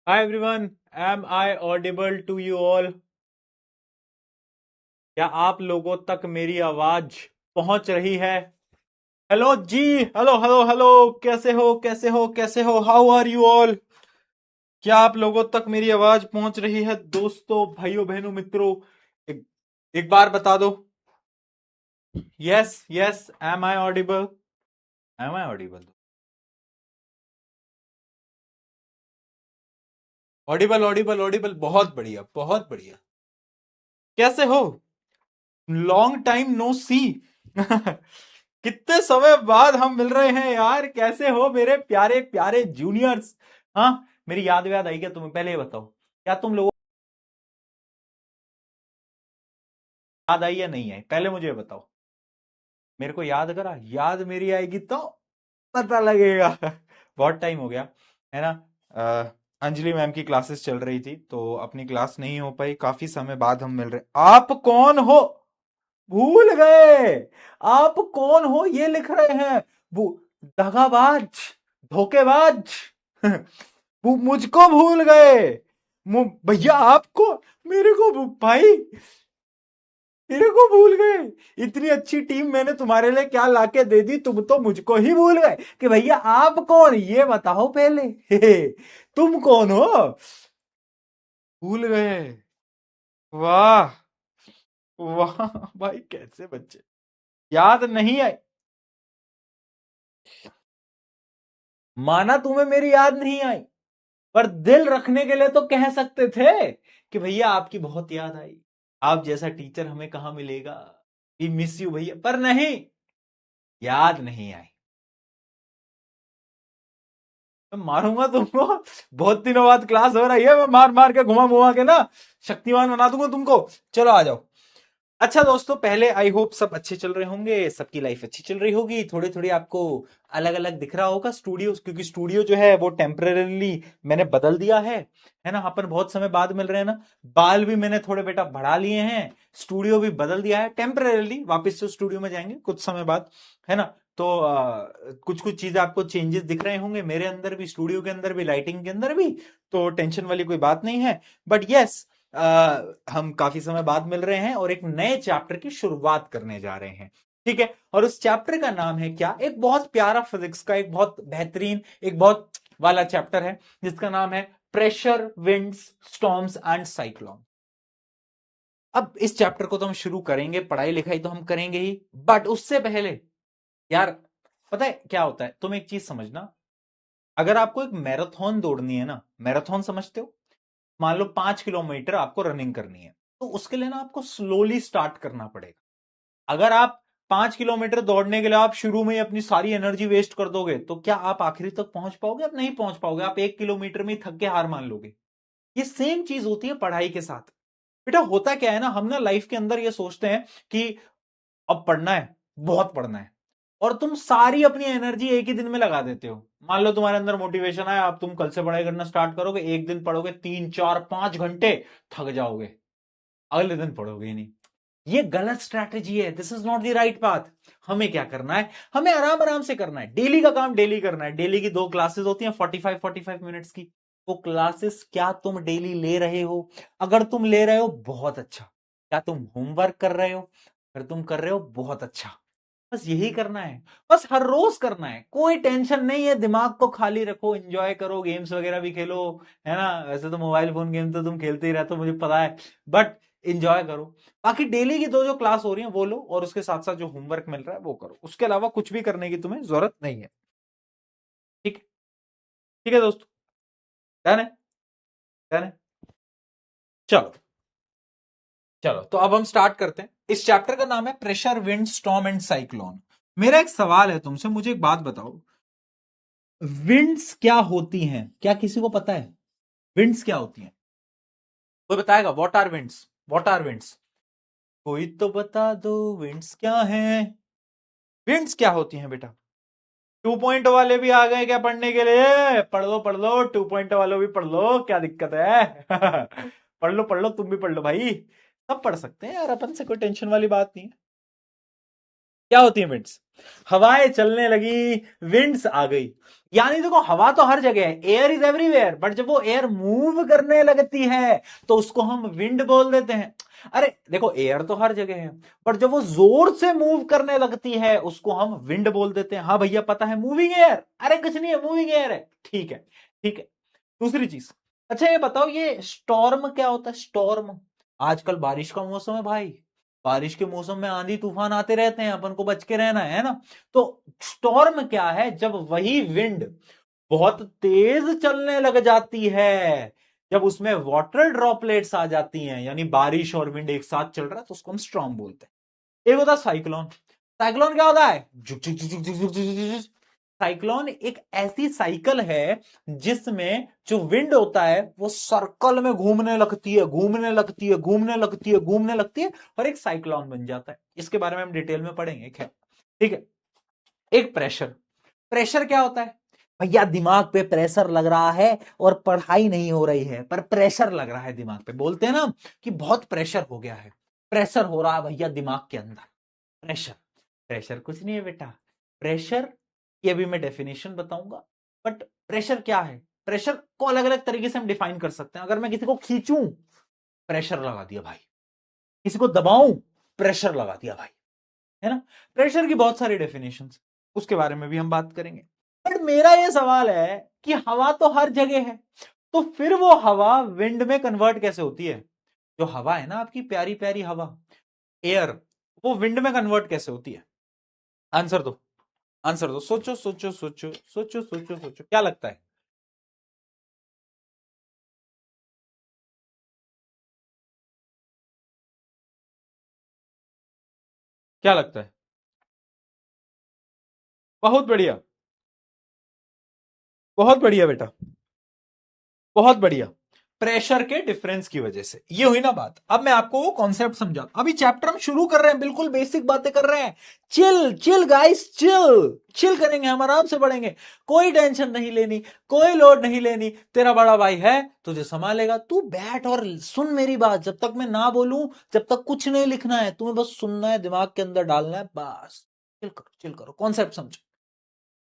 Hi everyone, am I audible to you all? क्या आप लोगों तक मेरी आवाज पहुंच रही है? हेलो जी, हेलो हेलो हेलो, कैसे हो, हाउ आर यू ऑल? क्या आप लोगों तक मेरी आवाज पहुंच रही है दोस्तों, भाइयों, बहनों, मित्रों? एक, एक बार बता दो। Yes yes, am I audible? Am I audible? Audible audible audible, बहुत बढ़िया बहुत बढ़िया। कैसे हो? Long time no see. कितने समय बाद हम मिल रहे हैं यार, कैसे हो मेरे प्यारे प्यारे जूनियर्स? हाँ, मेरी याद आई क्या तुम्हें? पहले ये बताओ, क्या तुम लोगों को याद आई या नहीं आई? पहले मुझे ये बताओ। मेरे को याद करा, याद मेरी आएगी तो पता लगेगा। बहुत टाइम हो गया, है ना? अंजलि मैम की क्लासेस चल रही थी तो अपनी क्लास नहीं हो पाई, काफी समय बाद हम मिल रहे। आप कौन हो? भूल गए? आप कौन हो ये लिख रहे हैं? वो दगाबाज, धोखेबाज। वो मुझको भूल गए। भैया आपको, मेरे को भाई, मेरे को भूल गए? इतनी अच्छी टीम मैंने तुम्हारे लिए क्या लाके दे दी, तुम तो मुझको ही भूल गए कि भैया आप कौन, ये बताओ पहले। तुम कौन हो? भूल गए? वाह, वाह। भाई कैसे बच्चे, याद नहीं आई? माना तुम्हें मेरी याद नहीं आई, पर दिल रखने के लिए तो कह सकते थे कि भैया आपकी बहुत याद आई। आप जैसा टीचर हमें कहां मिलेगा? वी मिस यू भैया, पर नहीं, याद नहीं आई। मैं मारूंगा तुमको। बहुत दिनों बाद क्लास हो रही है, मैं मार मार के घुमा घुमा के ना शक्तिमान बना दूंगा तुमको। चलो आ जाओ। अच्छा दोस्तों, पहले आई होप सब अच्छे चल रहे होंगे, सबकी लाइफ अच्छी चल रही होगी। थोड़ी थोड़ी आपको अलग अलग दिख रहा होगा स्टूडियो, क्योंकि स्टूडियो जो है वो टेम्परेली मैंने बदल दिया है ना? अपन बहुत समय बाद मिल रहे हैं ना। बाल भी मैंने थोड़े बेटा बढ़ा लिए हैं, स्टूडियो भी बदल दिया है टेम्परेली। वापस से स्टूडियो में जाएंगे कुछ समय बाद, है ना? तो कुछ कुछ चीजें आपको चेंजेस दिख रहे होंगे, मेरे अंदर भी, स्टूडियो के अंदर भी, लाइटिंग के अंदर भी। तो टेंशन वाली कोई बात नहीं है। बट यस, हम काफी समय बाद मिल रहे हैं और एक नए चैप्टर की शुरुआत करने जा रहे हैं। ठीक है, और उस चैप्टर का नाम है क्या? एक बहुत प्यारा फिजिक्स का, एक बहुत बेहतरीन, एक बहुत वाला चैप्टर है, जिसका नाम है pressure, winds, storms and cyclone. अब इस चैप्टर को तो हम शुरू करेंगे, पढ़ाई लिखाई तो हम करेंगे ही, बट उससे पहले यार, पता है क्या होता है? तुम एक चीज समझना। अगर आपको एक मैराथन दौड़नी है ना, मैराथन समझते हो? मान लो 5 किलोमीटर आपको रनिंग करनी है, तो उसके लिए ना आपको स्लोली स्टार्ट करना पड़ेगा। अगर आप 5 किलोमीटर दौड़ने के लिए आप शुरू में ही अपनी सारी एनर्जी वेस्ट कर दोगे, तो क्या आप आखिरी तक पहुंच पाओगे? आप नहीं पहुंच पाओगे, आप 1 किलोमीटर में ही थक के हार मान लोगे। ये सेम चीज होती है पढ़ाई के साथ। बेटा होता क्या है ना, हम ना लाइफ के अंदर ये सोचते हैं कि अब पढ़ना है, बहुत पढ़ना है, और तुम सारी अपनी एनर्जी एक ही दिन में लगा देते हो। मान लो तुम्हारे अंदर मोटिवेशन है, अब तुम कल से पढ़ाई करना स्टार्ट करोगे, एक दिन पढ़ोगे 3 4 5 घंटे, थक जाओगे, अगले दिन पढ़ोगे ही नहीं। ये गलत स्ट्रैटेजी है, this is not the right path. हमें क्या करना है? हमें आराम आराम से करना है, डेली का काम डेली करना है। डेली की 2 क्लासेस होती हैं 45 45 मिनट्स की। वो क्लासेस क्या तुम डेली ले रहे हो? अगर तुम ले रहे हो, बहुत अच्छा। क्या तुम होमवर्क कर रहे हो? अगर तुम कर रहे हो, बहुत अच्छा। बस यही करना है, बस हर रोज करना है, कोई टेंशन नहीं है। दिमाग को खाली रखो, एंजॉय करो, गेम्स वगैरह भी खेलो, है ना? वैसे तो मोबाइल फोन गेम तो तुम खेलते ही रहते हो, मुझे पता है, बट एंजॉय करो। बाकी डेली की दो जो क्लास हो रही है वो लो, और उसके साथ साथ जो होमवर्क मिल रहा है वो करो। उसके अलावा कुछ भी करने की तुम्हें जरूरत नहीं है। ठीक है? ठीक है दोस्तों, डन है? डन है? चलो, चलो तो अब हम स्टार्ट करते हैं। इस चैप्टर का नाम है pressure, wind, storm and cyclone. मेरा एक सवाल है तुमसे, मुझे एक बात बताओ, विंड्स क्या होती हैं? क्या किसी को पता है विंड्स क्या होती हैं? कोई बताएगा? What are winds? What are winds? कोई तो बता दो, विंड्स क्या हैं? विंड्स क्या होती हैं बेटा? 2 पॉइंट वाले भी आ गए क्या पढ़ने के लिए? पढ़ लो 2 पॉइंट वालों भी पढ़ लो, क्या दिक्कत है? पढ़ लो तुम भी पढ़ लो भाई। सब पढ़ सकते हैं यार, अपन से कोई टेंशन वाली बात नहीं है। क्या होती है विंड्स? हवाएं चलने लगी, विंड्स आ गई। यानी देखो हवा तो हर जगह है, एयर इज एवरीवेयर, बट जब वो एयर मूव करने लगती है तो उसको हम विंड बोल देते हैं। अरे देखो एयर तो हर जगह है, पर जब वो जोर से मूव करने लगती है उसको हम विंड बोल देते हैं। हाँ भैया पता है, मूविंग एयर। अरे कुछ नहीं है, मूविंग एयर है। ठीक है, ठीक है। दूसरी चीज, अच्छा ये बताओ, ये स्टॉर्म क्या होता है? स्टॉर्म, आजकल बारिश का मौसम है भाई, बारिश के मौसम में आंधी तूफान आते रहते हैं, अपन को बच के रहना है ना। तो स्टॉर्म क्या है? जब वही विंड बहुत तेज चलने लग जाती है, जब उसमें वाटर ड्रॉपलेट्स आ जाती हैं, यानी बारिश और विंड एक साथ चल रहा है, तो उसको हम स्टॉर्म बोलते हैं। एक होता है साइक्लोन। साइक्लोन क्या होता है? झुक झुक झुक झुक झुक झुक झुक झुक झुक। साइक्लोन एक ऐसी साइकिल है जिसमें जो विंड होता है वो सर्कल में घूमने लगती है, घूमने लगती है, घूमने लगती है, घूमने लगती है, और एक साइक्लोन बन जाता है। इसके बारे में हम डिटेल में पढ़ेंगे, खैर ठीक है। एक प्रेशर, प्रेशर क्या होता है? भैया दिमाग पे प्रेशर लग रहा है और पढ़ाई नहीं हो रही है, पर प्रेशर लग रहा है दिमाग पे। बोलते हैं ना कि बहुत प्रेशर हो गया है, प्रेशर हो रहा है भैया दिमाग के अंदर। प्रेशर, प्रेशर कुछ नहीं है बेटा। प्रेशर की अभी मैं डेफिनेशन बताऊंगा, बट प्रेशर क्या है? प्रेशर को अलग अलग तरीके से हम डिफाइन कर सकते हैं। अगर मैं किसी को खींचूं, प्रेशर लगा दिया भाई। किसी को दबाऊं, प्रेशर लगा दिया भाई, है ना। प्रेशर की बहुत सारी डेफिनेशन, उसके बारे में भी हम बात करेंगे। बट मेरा यह सवाल है कि हवा तो हर जगह है, तो फिर वो हवा विंड में कन्वर्ट कैसे होती है? जो हवा है ना आपकी प्यारी प्यारी हवा, एयर, वो विंड में कन्वर्ट कैसे होती है? आंसर दो, आंसर दो, सोचो सोचो सोचो सोचो सोचो सोचो, क्या लगता है? क्या लगता है? बहुत बढ़िया, बहुत बढ़िया बेटा, बहुत बढ़िया। प्रेशर के डिफरेंस की वजह से ये हुई ना बात। अब मैं आपको वो कॉन्सेप्ट समझा, अभी चैप्टर हम शुरू कर रहे हैं, बिल्कुल बेसिक बातें कर रहे हैं। Chill chill guys, chill chill करेंगे हम, आराम से पढ़ेंगे। कोई टेंशन नहीं लेनी, कोई लोड नहीं लेनी। तेरा बड़ा भाई है, तुझे संभालेगा। तू बैठ और सुन मेरी बात, जब तक मैं ना बोलूं, जब तक कुछ नहीं लिखना है, तुम्हें बस सुनना है, दिमाग के अंदर डालना है, बस। चिल करो, चिल करो, कॉन्सेप्ट समझो।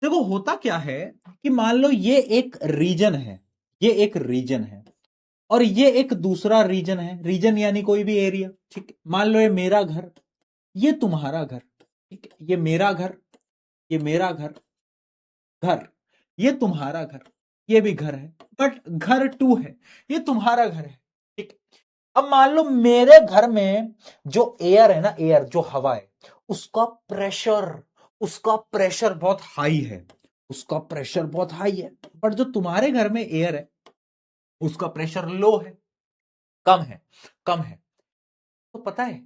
देखो होता क्या है कि मान लो ये एक रीजन है, ये एक रीजन है, और ये एक दूसरा रीजन है। रीजन यानी कोई भी एरिया, ठीक है। मान लो ये मेरा घर, ये तुम्हारा घर, ठीक है। ये मेरा घर, ये मेरा घर, घर, ये तुम्हारा घर, ये भी घर है, बट घर टू है, ये तुम्हारा घर है, ठीक है। अब मान लो मेरे घर में जो एयर है ना, एयर जो हवा है, उसका प्रेशर, उसका प्रेशर बहुत हाई है, उसका प्रेशर बहुत हाई है। बट जो तुम्हारे घर में एयर है उसका प्रेशर लो है, कम है, कम है। तो पता है,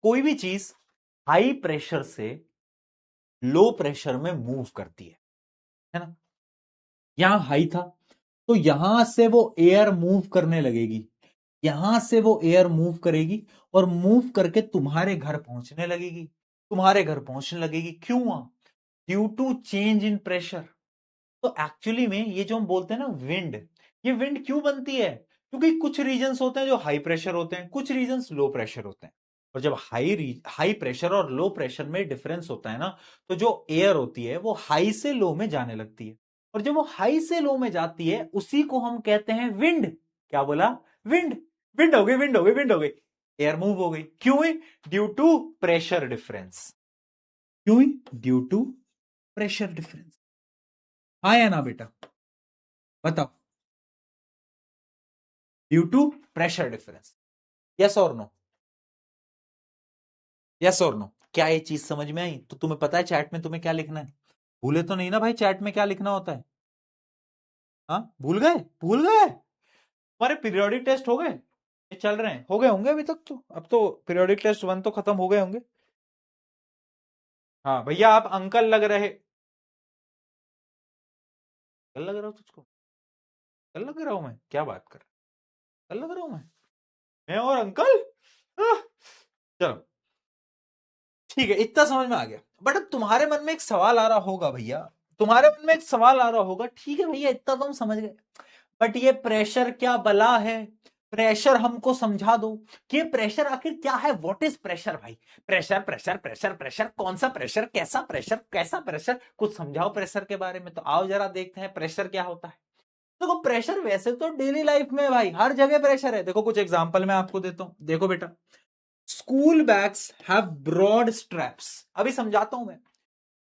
कोई भी चीज हाई प्रेशर से लो प्रेशर में मूव करती है ना। यहां हाई था, तो यहां से वो एयर मूव करने लगेगी, यहां से वो एयर मूव करेगी और मूव करके तुम्हारे घर पहुंचने लगेगी, तुम्हारे घर पहुंचने लगेगी। क्यों? Due to change in pressure. तो एक्चुअली में ये जो हम बोलते हैं ना विंड, ये विंड क्यों बनती है? क्योंकि कुछ रीजन्स होते हैं जो हाई प्रेशर होते हैं, कुछ रीजन्स लो प्रेशर होते हैं। और जब हाई प्रेशर और लो प्रेशर में डिफरेंस होता है ना, तो जो एयर होती है वो हाई से लो में जाने लगती है, और जब वो हाई से लो में जाती है उसी को हम कहते हैं विंड। क्या बोला? विंड। विंड हो गई, विंड हो गई, विंड हो गई। एयर मूव हो गई, क्यों हुई? Due to pressure difference. क्यों हुई? Due to pressure difference. हाँ या ना बेटा, बताओ। Due to pressure difference, yes और नो? यस और नो? क्या ये चीज समझ में आई? तो तुम्हें पता है चैट में तुम्हें क्या लिखना है? भूले तो नहीं ना भाई चैट में क्या लिखना होता है? हाँ, भूल गए? भूल गए? हमारे पीरियोडिक टेस्ट हो गए? ये चल रहे हैं, हो गए होंगे अभी तक तो। अब तो पीरियोडिक टेस्ट 1 तो खत्म हो गए होंगे। हाँ भैया आप अंकल लग रहे। अंकल लग रहा हूँ तुझको? अंकल लग रहा हूं मैं? क्या बात कर, अंकल लग रहा हूं मैं और अंकल? आह, चलो ठीक है, इतना समझ में आ गया। बट अब तुम्हारे मन में एक सवाल आ रहा होगा भैया, तुम्हारे मन में एक सवाल आ रहा होगा, ठीक है भैया इतना तो हम समझ गए, बट ये प्रेशर क्या बला है? प्रेशर हमको समझा दो कि प्रेशर आखिर क्या है। व्हाट इज प्रेशर भाई? प्रेशर प्रेशर प्रेशर प्रेशर, कौन सा प्रेशर, कैसा प्रेशर, कैसा प्रेशर, कुछ समझाओ प्रेशर के बारे में। तो आओ जरा देखते हैं प्रेशर क्या होता है। देखो प्रेशर वैसे तो डेली लाइफ में भाई हर जगह प्रेशर है। देखो कुछ एग्जांपल मैं आपको देता हूं। देखो बेटा, school bags have broad straps. अभी समझाता हूं मैं।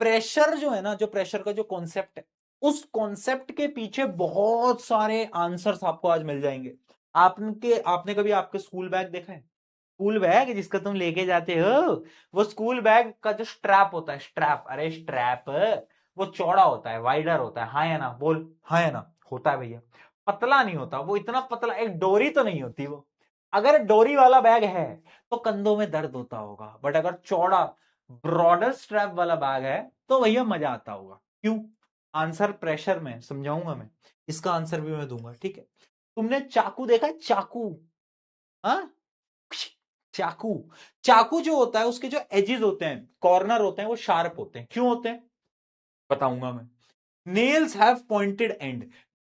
प्रेशर जो है ना, जो प्रेशर का जो कॉन्सेप्ट है, उस कॉन्सेप्ट के पीछे बहुत सारे आंसर्स आपको आज मिल जाएंगे। आपने कभी आपके स्कूल बैग देखा है? स्कूल बैग जिसका तुम लेके जाते हो, वो स्कूल बैग का जो स्ट्रैप होता है, स्ट्रैप, अरे स्ट्रैप, वो चौड़ा होता है, वाइडर होता है। हाँ या ना बोल, हाँ या ना? होता है भैया। पतला नहीं होता वो, इतना पतला, एक डोरी तो नहीं होती वो। अगर डोरी वाला बैग है तो कंधों में दर्द होता होगा, बट अगर चौड़ा ब्रॉडर स्ट्रैप वाला बैग है तो भैया मजा आता होगा। क्यों? आंसर प्रेशर में समझाऊंगा मैं, इसका आंसर भी मैं दूंगा, ठीक है? तुमने चाकू देखा है? चाकू, हाँ, चाकू। चाकू जो होता है उसके जो एजेस होते हैं, कॉर्नर होते हैं, वो शार्प होते हैं। क्यों होते हैं? बताऊंगा मैं। Nails have pointed and.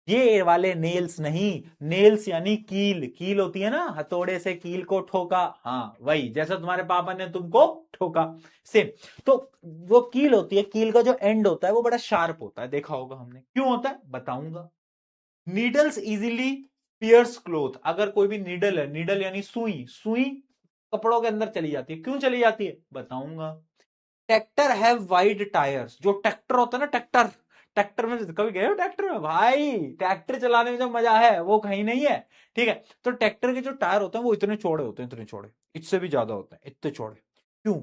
ये वाले नेल्स नहीं, नेल्स यानी कील। कील होती है ना, हथौड़े से कील को ठोका, हाँ वही, जैसा तुम्हारे पापा ने तुमको ठोका, सेम। तो वो कील होती है, कील का जो एंड होता है वो बड़ा शार्प होता है, देखा होगा हमने। क्यों होता है बताऊंगा। Needles easily pierce cloth. अगर कोई भी नीडल है, नीडल यानी सुई, सुई कपड़ों के अंदर चली जाती है। क्यों चली जाती है बताऊंगा। Tractor have wide tyres. जो ट्रैक्टर होता है ना, ट्रैक्टर, ट्रैक्टर में कभी गए हो ट्रैक्टर में भाई? ट्रैक्टर चलाने में जो मजा है वो कहीं नहीं है, ठीक है? तो ट्रैक्टर के जो टायर होते हैं वो इतने चौड़े होते हैं, इतने चौड़े, इससे भी ज्यादा होते हैं, इतने चौड़े। क्यों?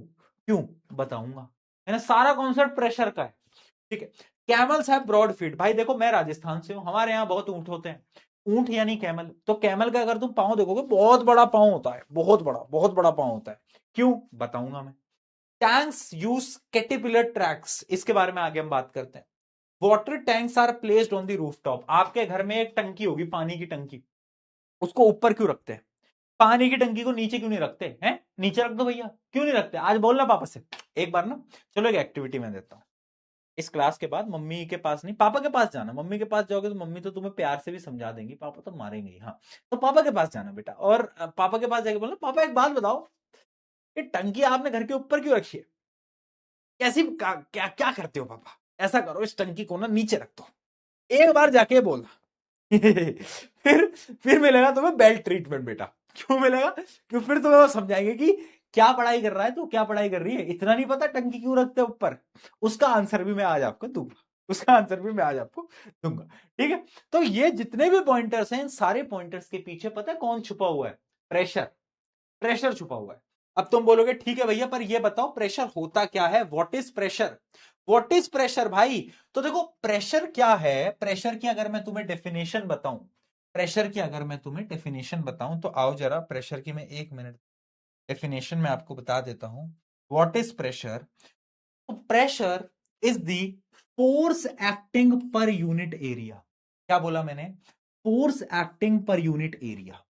क्यों बताऊंगा, है ना? सारा कॉन्सेप्ट प्रेशर का है, ठीक है? Camels have broad feet. भाई देखो मैं राजस्थान से हूं, हमारे यहाँ बहुत ऊंट होते हैं। ऊंट यानी कैमल। तो कैमल का अगर तुम पांव देखोगे, बहुत बड़ा पांव होता है, बहुत बड़ा, बहुत बड़ा पांव होता है। क्यों बताऊंगा मैं। Tanks use caterpillar tracks. इसके बारे में आगे हम बात करते हैं। Water tanks are placed on the rooftop. आपके घर में एक टंकी होगी, पानी की टंकी, उसको ऊपर क्यों रखते हैं? पानी की टंकी को नीचे क्यों नहीं रखते हैं? नीचे रख दो भैया, क्यों नहीं रखते? आज बोलना पापा से एक बार ना। चलो एक एक्टिविटी मैं देता हूं। इस क्लास के बाद मम्मी के पास नहीं, पापा के पास जाना। मम्मी के पास जाओगे तो मम्मी तो तुम्हें प्यार से भी समझा देंगी, पापा तो मारेंगे ही, हाँ। तो पापा के पास जाना बेटा, और पापा के पास जाके बोलना, पापा एक बात बताओ, ये टंकी आपने घर के ऊपर क्यों रखी है? कैसी क्या क्या करते हो पापा? ऐसा करो, इस टंकी को ना नीचे रख दो। एक बार जाके बोलना। फिर मिलेगा तुम्हें बेल्ट ट्रीटमेंट बेटा। क्यों मिलेगा? क्यों? फिर तुम्हें वो समझाएंगे कि क्या पढ़ाई कर रहा है तू, क्या पढ़ाई कर रही है, इतना नहीं पता टंकी क्यों रखते हैं ऊपर? उसका आंसर भी मैं आज आपको दूंगा, उसका आंसर भी मैं आज आपको दूंगा, ठीक है? तो ये जितने भी पॉइंटर्स हैं, इन सारे पॉइंटर्स के पीछे पता है कौन छुपा हुआ है? प्रेशर। प्रेशर छुपा हुआ है। अब तुम बोलोगे ठीक है भैया, पर ये बताओ प्रेशर होता क्या है? What is pressure? What is pressure भाई? तो देखो प्रेशर क्या है, प्रेशर की अगर मैं तुम्हें डेफिनेशन बताऊं, प्रेशर की अगर मैं तुम्हें डेफिनेशन बताऊं, तो आओ जरा प्रेशर की मैं एक मिनट डेफिनेशन में आपको बता देता हूं। What is pressure? तो pressure is the force acting per unit area. क्या बोला मैंने? Force acting per unit area.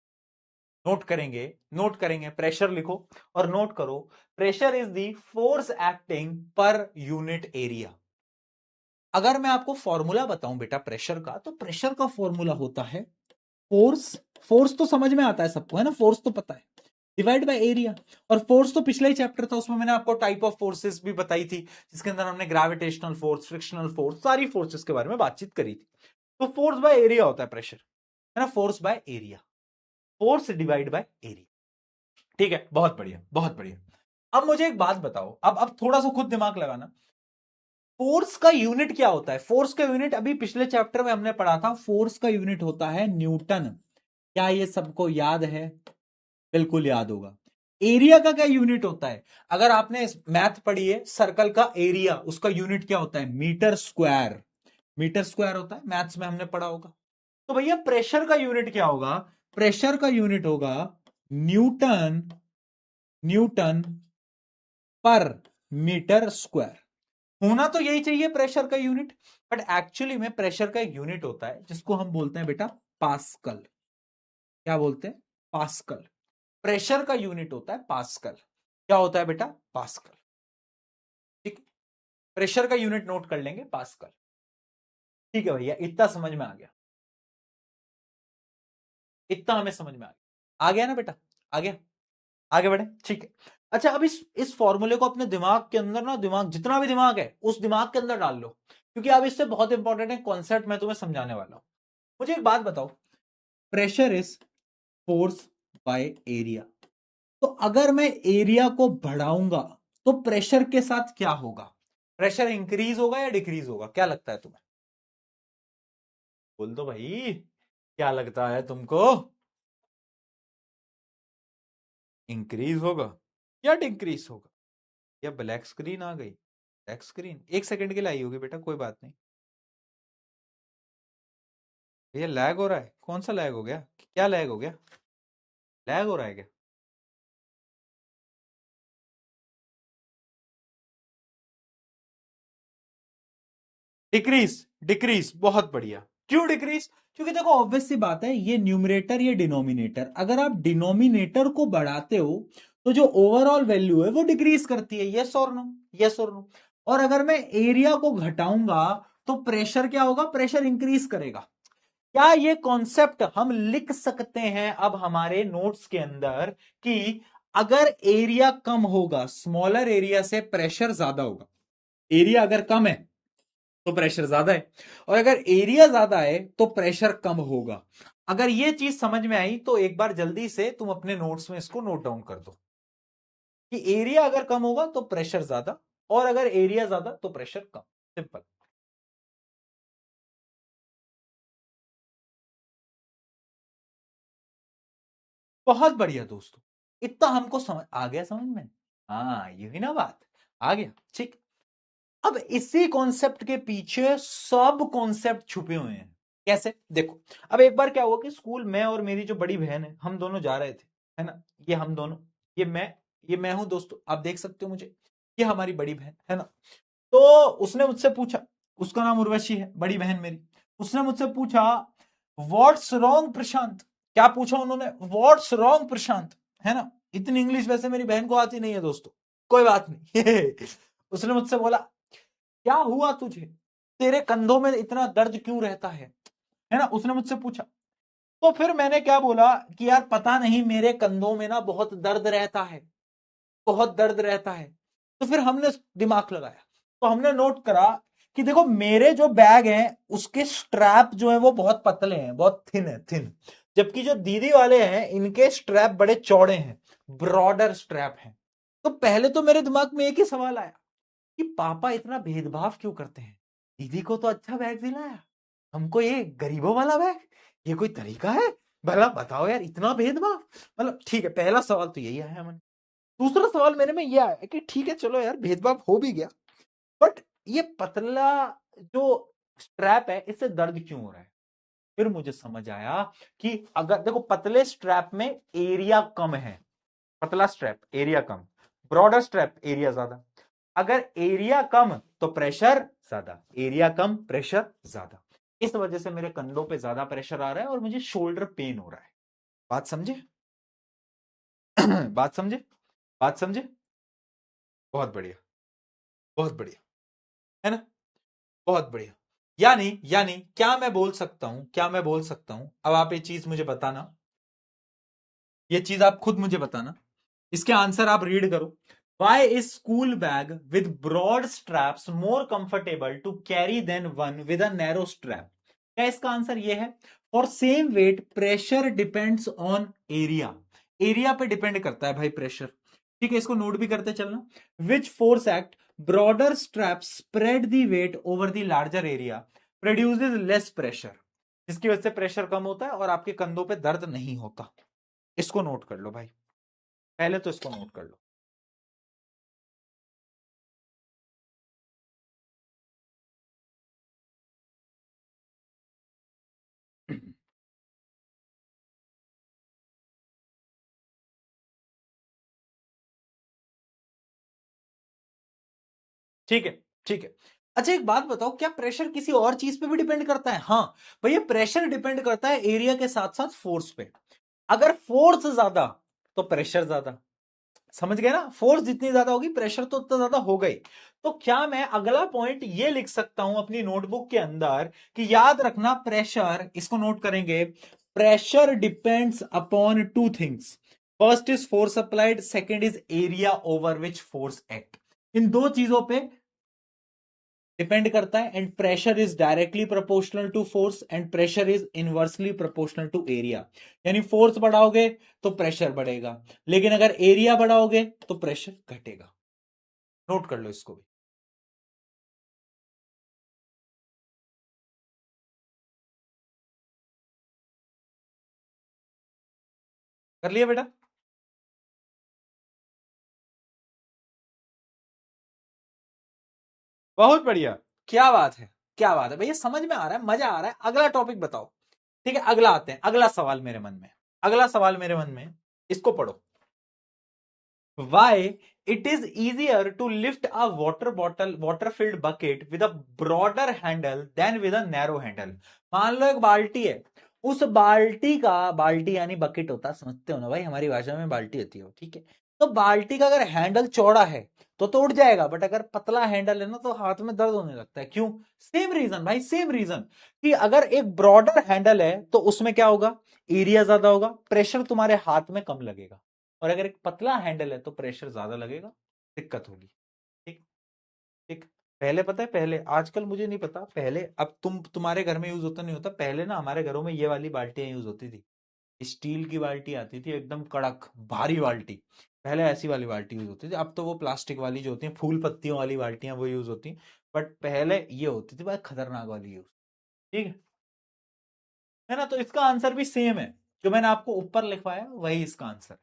Note करेंगे, नोट करेंगे, प्रेशर लिखो और नोट करो। Pressure is the force acting per unit area. अगर मैं आपको फॉर्मूला बताऊं बेटा प्रेशर का, तो प्रेशर का फॉर्मूला होता है फोर्स। फोर्स तो समझ में आता है सबको, है ना? फोर्स तो पता है, डिवाइड बाय एरिया। और फोर्स तो पिछला ही चैप्टर था, उसमें मैंने आपको टाइप ऑफ फोर्सेस भी बताई थी, जिसके अंदर हमने ग्रेविटेशनल फोर्स, फ्रिक्शनल फोर्स, सारी फोर्सेस के बारे में बातचीत करी थी। तो फोर्स बाय एरिया होता है प्रेशर, है ना? Force by area, force divide by area, ठीक है? बहुत बढ़िया, बहुत बढ़िया। अब मुझे एक बात बताओ, अब थोड़ा सा खुद दिमाग लगाना। फोर्स का यूनिट क्या होता है? फोर्स का यूनिट अभी पिछले चैप्टर में हमने पढ़ा था, फोर्स का यूनिट होता है न्यूटन। क्या ये सबको याद है? बिल्कुल याद होगा। एरिया का क्या यूनिट होता है? अगर आपने मैथ पढ़ी है, सर्कल का एरिया, उसका यूनिट क्या होता है? Metre square. मीटर स्क्वायर होता है, मैथ्स में हमने पढ़ा होगा। तो भैया प्रेशर का यूनिट क्या होगा? प्रेशर का यूनिट होगा न्यूटन, न्यूटन पर मीटर स्क्वायर। होना तो यही चाहिए प्रेशर का यूनिट, बट एक्चुअली में प्रेशर का एक यूनिट होता है जिसको हम बोलते हैं बेटा पास्कल। क्या बोलते हैं? पास्कल। प्रेशर का यूनिट होता है पास्कल। क्या होता है बेटा? पास्कल, ठीक। प्रेशर का यूनिट नोट कर लेंगे, पास्कल, ठीक है भैया? इतना समझ में आ गया, इतना हमें समझ में आ गया। आ गया ना बेटा, आ गया, आगे बढ़े, ठीक है। अच्छा, अब इस फॉर्मूले को अपने दिमाग के अंदर ना, दिमाग जितना भी दिमाग है उस दिमाग के अंदर डाल लो, क्योंकि अब इससे बहुत इंपॉर्टेंट है कॉन्सेप्ट मैं तुम्हें समझाने वाला हूं। मुझे एक बात बताओ, pressure is force by area. तो अगर मैं एरिया को बढ़ाऊंगा तो प्रेशर के साथ क्या होगा? प्रेशर इंक्रीज होगा या डिक्रीज होगा, क्या लगता है तुम्हें? बोल दो भाई, क्या लगता है तुमको? इंक्रीज होगा या डिक्रीज होगा? या ब्लैक स्क्रीन आ गई? ब्लैक स्क्रीन 1 सेकंड के लिए आई होगी बेटा, कोई बात नहीं। ये लैग हो रहा है, कौन सा लैग हो गया, क्या लैग हो गया, लैग हो रहा है क्या? डिक्रीज, डिक्रीज, बहुत बढ़िया। क्यों डिक्रीज? क्योंकि देखो ऑब्वियस सी बात है, ये न्यूमरेटर ये डिनोमिनेटर, अगर आप डिनोमिनेटर को बढ़ाते हो तो जो ओवरऑल वैल्यू है वो डिक्रीज करती है, यस और नो, यस और नो। और अगर मैं एरिया को घटाऊंगा तो प्रेशर क्या होगा, प्रेशर इंक्रीज करेगा। क्या ये कॉन्सेप्ट हम लिख सकते हैं अब हमारे नोट्स के अंदर कि अगर एरिया कम होगा, स्मॉलर एरिया से प्रेशर ज्यादा होगा। एरिया अगर कम है तो प्रेशर ज्यादा है, और अगर एरिया ज्यादा है तो प्रेशर कम होगा। अगर ये चीज समझ में आई तो एक बार जल्दी से तुम अपने नोट्स में इसको नोट डाउन कर दो कि एरिया अगर कम होगा तो प्रेशर ज्यादा, और अगर एरिया ज्यादा तो प्रेशर कम। सिंपल। बहुत बढ़िया दोस्तों, इतना हमको समझ आ गया, समझ में? हाँ, यही ना बात, आ गया, ठीक। अब इसी कॉन्सेप्ट के पीछे सब कॉन्सेप्ट छुपे हुए हैं। कैसे, देखो। अब एक बार क्या हुआ कि स्कूल, मैं और मेरी जो बड़ी बहन है, हम दोनों जा रहे थे, है ना। ये हम दोनों, ये मैं ये मैं हूं दोस्तों, आप देख सकते हो मुझे। ये हमारी बड़ी बहन है ना। तो उसने मुझसे पूछा, उसका नाम उर्वशी है, बड़ी बहन मेरी। उसने मुझसे पूछा, व्हाट्स रॉन्ग प्रशांत? क्या पूछा उन्होंने? व्हाट्स रॉन्ग प्रशांत, है ना। इतनी इंग्लिश वैसे मेरी बहन को आती नहीं है दोस्तों, कोई बात नहीं। उसने मुझसे बोला, क्या हुआ तुझे, तेरे कंधों में इतना दर्द क्यों रहता है ना, उसने मुझसे पूछा। तो फिर मैंने क्या बोला कि यार पता नहीं, मेरे कंधों में ना बहुत दर्द रहता है, बहुत दर्द रहता है। तो फिर हमने दिमाग लगाया, तो हमने नोट करा कि देखो मेरे जो बैग हैं उसके स्ट्रैप जो है वो बहुत पतले हैं, बहुत थिन है, थिन। जबकि जो दीदी वाले हैं इनके स्ट्रैप बड़े चौड़े हैं, ब्रॉडर स्ट्रैप हैं। तो पहले तो मेरे दिमाग में एक ही सवाल आया कि पापा इतना भेदभाव क्यों करते हैं, दीदी को तो अच्छा बैग दिलाया, हमको ये गरीबों वाला बैग, ये कोई तरीका है? भला बताओ यार, इतना भेदभाव। मतलब ठीक है, पहला सवाल तो यही आया मन। दूसरा सवाल मेरे में ये आया कि ठीक है चलो यार, भेदभाव हो भी गया, बट ये पतला जो स्ट्रैप है इससे दर्द क्यों हो रहा है? फिर मुझे समझ आया कि अगर देखो, पतले स्ट्रैप में एरिया कम है, पतला स्ट्रैप एरिया कम, ब्रॉडर स्ट्रैप एरिया ज्यादा। अगर एरिया कम तो प्रेशर ज्यादा, एरिया कम प्रेशर ज्यादा। इस वजह से मेरे कंधों पे ज्यादा प्रेशर आ रहा है और मुझे शोल्डर पेन हो रहा है। बात समझे? बात समझे? बात समझे? बहुत बढ़िया, बहुत बढ़िया, है ना, बहुत बढ़िया। यानी क्या मैं बोल सकता हूं, क्या मैं बोल सकता हूं, अब आप ये चीज मुझे बताना, ये चीज आप खुद मुझे बताना, इसके आंसर आप रीड करो। Why is school bag with broad straps more comfortable to carry than one with a narrow strap? क्या इसका आंसर ये है? For same weight pressure depends on area. Area पे डिपेंड करता है भाई प्रेशर। ठीक है, इसको नोट भी करते चलना। Which force act broader strap spread the weight over the larger area produces less pressure, जिसकी वजह से प्रेशर कम होता है और आपके कंधों पे दर्द नहीं होता। इसको नोट कर लो भाई, पहले तो इसको नोट कर लो। ठीक है, ठीक है। अच्छा एक बात बताओ, क्या प्रेशर किसी और चीज पे भी डिपेंड करता है? हाँ भैया, प्रेशर डिपेंड करता है एरिया के साथ साथ फोर्स पे। अगर फोर्स ज्यादा तो प्रेशर ज्यादा, समझ गए ना। फोर्स जितनी ज्यादा होगी प्रेशर तो उतना ज्यादा होगा ही। तो क्या मैं अगला पॉइंट ये लिख सकता हूं अपनी नोटबुक के अंदर कि याद रखना प्रेशर, इसको नोट करेंगे, pressure depends upon two things, first is force applied, second is area over which force act. इन दो चीजों पे डिपेंड करता है, and pressure is directly proportional to force and pressure is inversely proportional to area. यानी force बढ़ाओगे तो pressure बढ़ेगा, लेकिन अगर एरिया बढ़ाओगे तो प्रेशर घटेगा। नोट कर लो इसको भी। कर लिया बेटा? बहुत बढ़िया, क्या बात है, क्या बात है भैया, समझ में आ रहा है, मजा आ रहा है। अगला टॉपिक बताओ। ठीक है, अगला आते हैं, अगला सवाल मेरे मन में, अगला सवाल मेरे मन में, इसको पढ़ो। Why it is easier to lift a water filled bucket with a broader handle than with a narrow handle? मान लो एक बाल्टी है, उस बाल्टी का, बाल्टी यानी बकेट होता है, समझते हो ना भाई, हमारी भाषा में बाल्टी होती है, ठीक है। तो बाल्टी का अगर हैंडल चौड़ा है तो उठ जाएगा, बट अगर पतला हैंडल है ना तो हाथ में दर्द होने लगता है। क्यों? सेम रीजन भाई, सेम रीजन कि अगर एक ब्रॉडर हैंडल है तो उसमें क्या होगा, एरिया ज्यादा होगा, प्रेशर तुम्हारे हाथ में कम लगेगा, और अगर एक पतला हैंडल है तो प्रेशर ज्यादा लगेगा, दिक्कत होगी। ठीक, ठीक। पहले पता है, पहले, आजकल मुझे नहीं पता, पहले, अब तुम्हारे घर में यूज होता नहीं होता, पहले ना हमारे घरों में ये वाली बाल्टियां यूज होती थी, स्टील की बाल्टी आती थी, एकदम कड़क भारी बाल्टी। पहले ऐसी वाली बाल्टी यूज होती थी, अब तो वो प्लास्टिक वाली जो होती है, फूल पत्तियों वाली बाल्टियां, वो यूज होती, बट पहले ये होती थी भाई खतरनाक वाली यूज। ठीक है ना? तो इसका आंसर भी सेम है, जो मैंने आपको ऊपर लिखवाया वही इसका आंसर है,